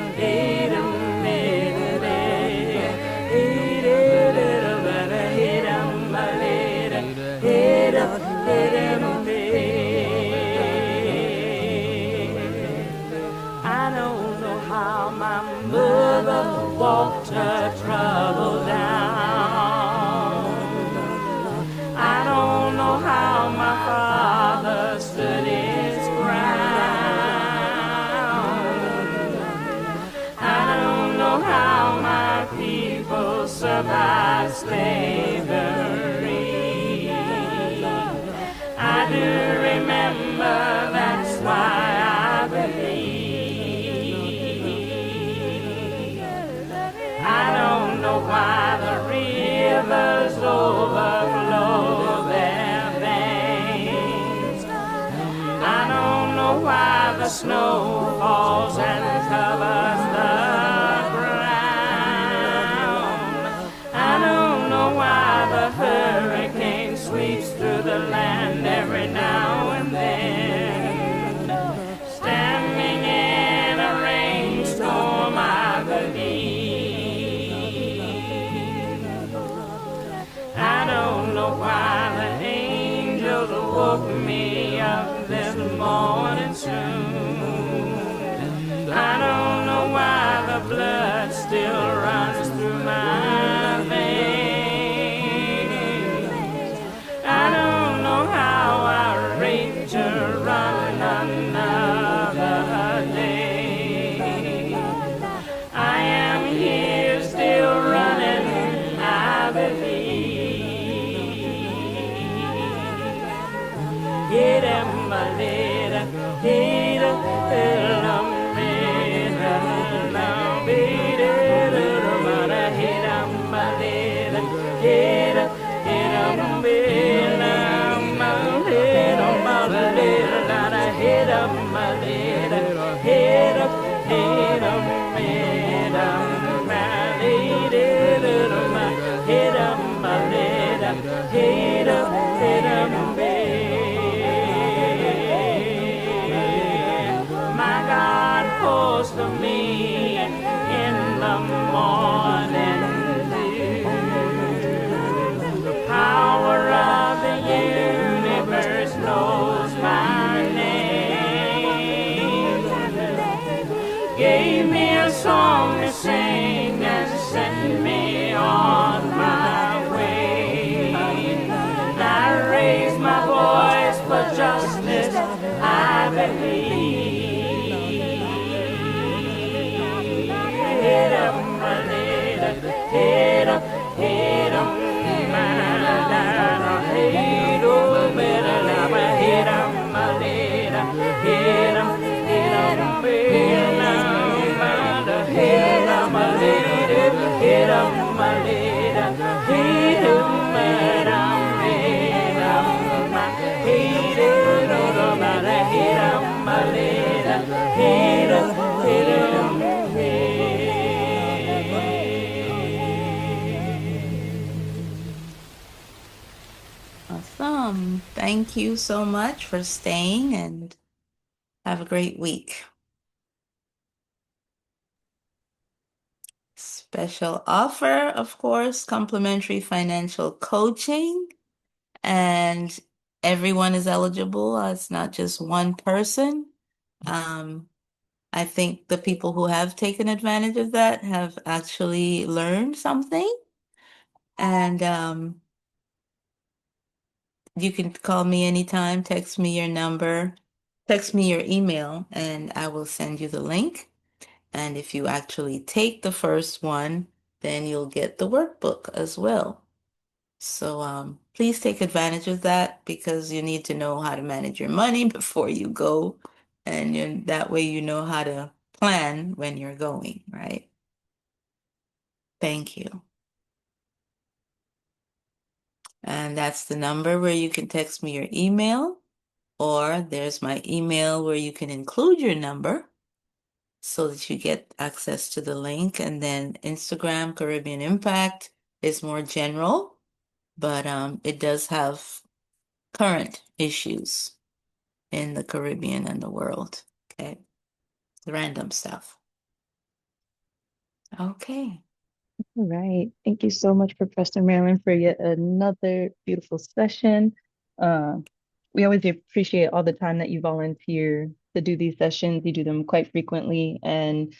hit 'em a little, hit 'em, hit 'em. I don't know how my mother walked her trouble down. I don't know how my father stood his ground. I don't know how my people survived slavery. I do remember, that's why I believe. I don't know why the rivers overflow their veins. I don't know why the snow falls and covers the ground. I don't know the land every now and then. Standing in a rainstorm, I believe. I don't know why the angels woke me up this morning soon. I don't know why the blood still runs through my veins. I don't know how I rate to run another day. I am here still running, I believe. Hit him, my little, hit him, my God calls to me in the morning dew. The power of the universe knows my name. Gave me a song to sing and sent me on my way. I raise my voice for justice, I believe. Hit 'em, my little, hit 'em, hit 'em, my little, hit 'em, hit 'em, my little, hit 'em, hit 'em, hit 'em, my little, hit 'em, my little, hit 'em, hit 'em, hit 'em, my hit 'em, my hit 'em, my little, hit 'em, hit 'em. Awesome. Thank you so much for staying and have a great week. Special offer, of course, complimentary financial coaching, and everyone is eligible. It's not just one person. I think the people who have taken advantage of that have actually learned something. And you can call me anytime, text me your number, text me your email, and I will send you the link. And if you actually take the first one, then you'll get the workbook as well. So please take advantage of that because you need to know how to manage your money before you go. And that way you know how to plan when you're going, right? Thank you. And that's the number where you can text me your email, or there's my email where you can include your number so that you get access to the link. And then Instagram Caribbean Impact is more general, but it does have current issues in the Caribbean and the world. Okay. Random stuff. Okay. All right. Thank you so much, Professor Marilyn, for yet another beautiful session. We always appreciate all the time that you volunteer to do these sessions. You do them quite frequently. And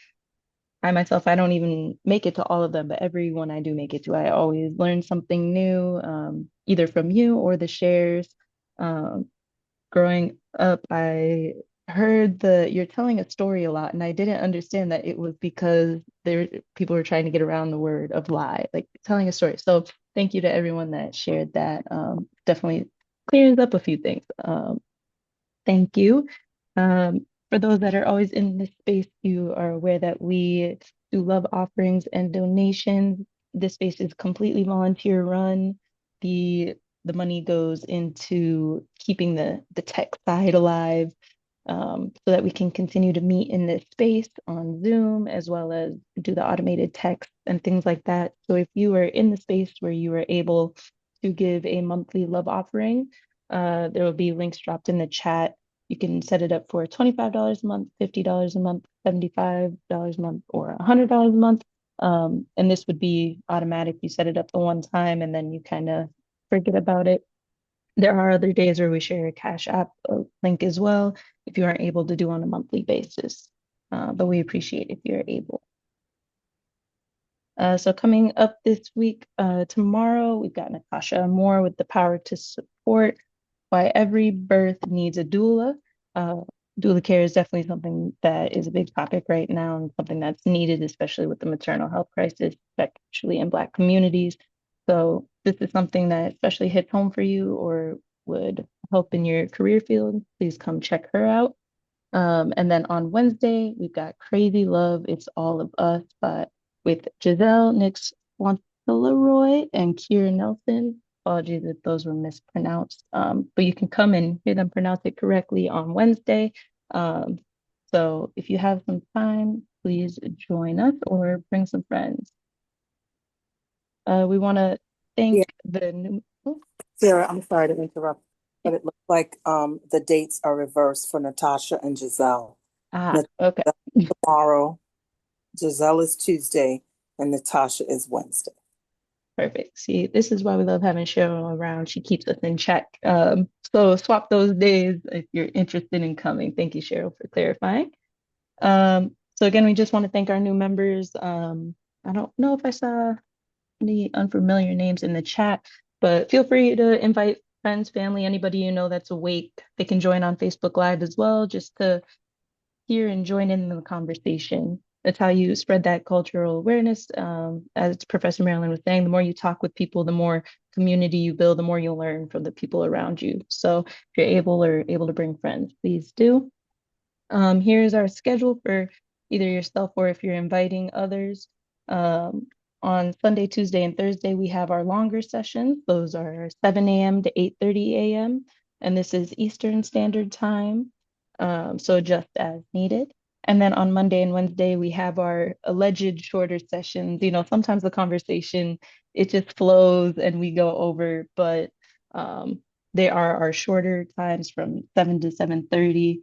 I myself, I don't even make it to all of them, but every one I do make it to, I always learn something new, either from you or the shares. Growing up, I heard you're telling a story a lot, and I didn't understand that it was because people were trying to get around the word of lie, like telling a story. So thank you to everyone that shared that. Definitely clears up a few things. Thank you. For those that are always in this space, you are aware that we do love offerings and donations. This space is completely volunteer run. The money goes into keeping the tech side alive, so that we can continue to meet in this space on Zoom, as well as do the automated text and things like that. So if you are in the space where you are able to give a monthly love offering, There will be links dropped in the chat. You can set it up for $25 a month, $50 a month, $75 a month, or $100 a month. And this would be automatic. You set it up the one time and then you kind of forget about it. There are other days where we share a Cash App link as well if you aren't able to do on a monthly basis. But we appreciate if you're able. So coming up this week, tomorrow, we've got Natasha Moore with The Power to Support Why Every Birth Needs a Doula. Doula care is definitely something that is a big topic right now and something that's needed, especially with the maternal health crisis, especially in Black communities. So this is something that especially hits home for you or would help in your career field. Please come check her out. And then on Wednesday, we've got Crazy Love, It's All of Us, but with Giselle Nix Leroy and Kiera Nelson. Apologies if those were mispronounced. But you can come and hear them pronounce it correctly on Wednesday. So if you have some time, please join us or bring some friends. We want to thank the new. Sarah, I'm sorry to interrupt, but it looks like the dates are reversed for Natasha and Giselle. Okay. Tomorrow, Giselle is Tuesday, and Natasha is Wednesday. Perfect. See, this is why we love having Cheryl around. She keeps us in check. So swap those days if you're interested in coming. Thank you, Cheryl, for clarifying. So again, we just want to thank our new members. I don't know if I saw any unfamiliar names in the chat, but feel free to invite friends, family, anybody you know that's awake. They can join on Facebook Live as well, just to hear and join in the conversation. That's how you spread that cultural awareness. As Professor Marilyn was saying, the more you talk with people, the more community you build, the more you'll learn from the people around you. So if you're able to bring friends, please do. Here's our schedule for either yourself or if you're inviting others. On Sunday, Tuesday, and Thursday, we have our longer sessions. Those are 7 a.m. to 8:30 a.m. And this is Eastern Standard Time. So just as needed. And then on Monday and Wednesday, we have our alleged shorter sessions. You know, sometimes the conversation, it just flows and we go over, but they are our shorter times from 7 to 7:30.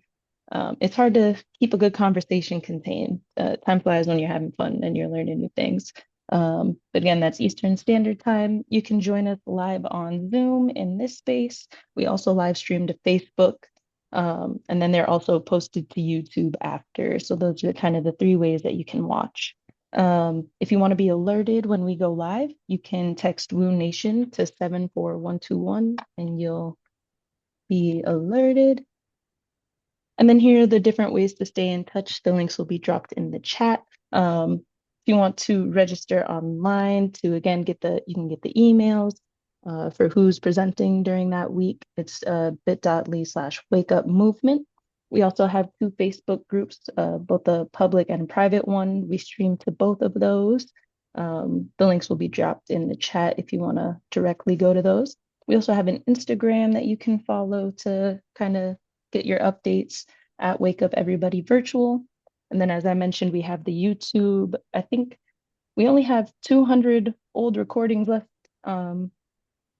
It's hard to keep a good conversation contained. Time flies when you're having fun and you're learning new things. But again, that's Eastern Standard Time. You can join us live on Zoom in this space. We also live stream to Facebook. And then they're also posted to YouTube after. So those are kind of the three ways that you can watch. If you want to be alerted when we go live, you can text Woo Nation to 74121 and you'll be alerted. And then here are the different ways to stay in touch. The links will be dropped in the chat. If you want to register online to again you can get the emails for who's presenting during that week. It's bit.ly/wakeupmovement. We also have two Facebook groups, both a public and private one. We stream to both of those. The links will be dropped in the chat if you want to directly go to those. We also have an Instagram that you can follow to kind of get your updates at Wake Up Everybody Virtual. And then, as I mentioned, we have the YouTube. I think we only have 200 old recordings left.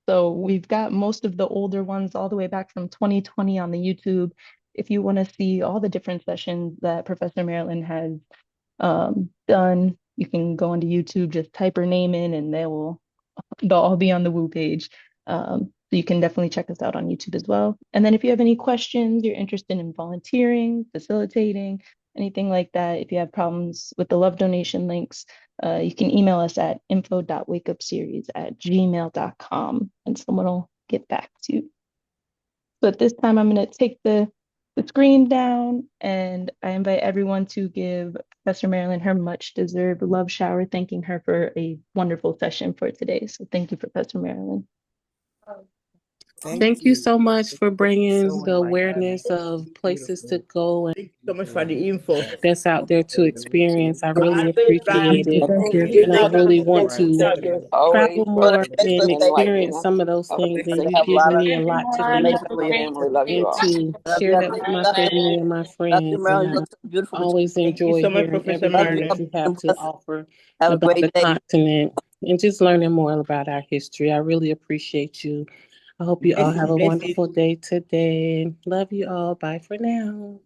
So we've got most of the older ones all the way back from 2020 on the YouTube. If you want to see all the different sessions that Professor Marilyn has done, you can go onto YouTube, just type her name in and they'll all be on the Woo page. So you can definitely check us out on YouTube as well. And then if you have any questions, you're interested in volunteering, facilitating, anything like that, if you have problems with the love donation links, you can email us at info.wakeupseries@gmail.com and someone will get back to you. So at this time, I'm going to take the screen down and I invite everyone to give Professor Marilyn her much deserved love shower, thanking her for a wonderful session for today. So thank you, Professor Marilyn. Thank you so much for bringing the awareness of places to go and Thank you so much for the info. that's out there to experience. I really appreciate it. Thank you. And I really want to Always travel more and Thank you. experience some of those things. And You you've have a lot given of me a lot Everyone, today have a great and to love share you. that with my family and my Dr. friends. Marilyn, And you I look so beautiful. always Thank you enjoy so much, hearing Professor everything Marilyn. that you have to offer Have a about great the day. continent and just learning more about our history. I really appreciate you. I hope you all have a Miss you. wonderful day today. Love you all. Bye for now.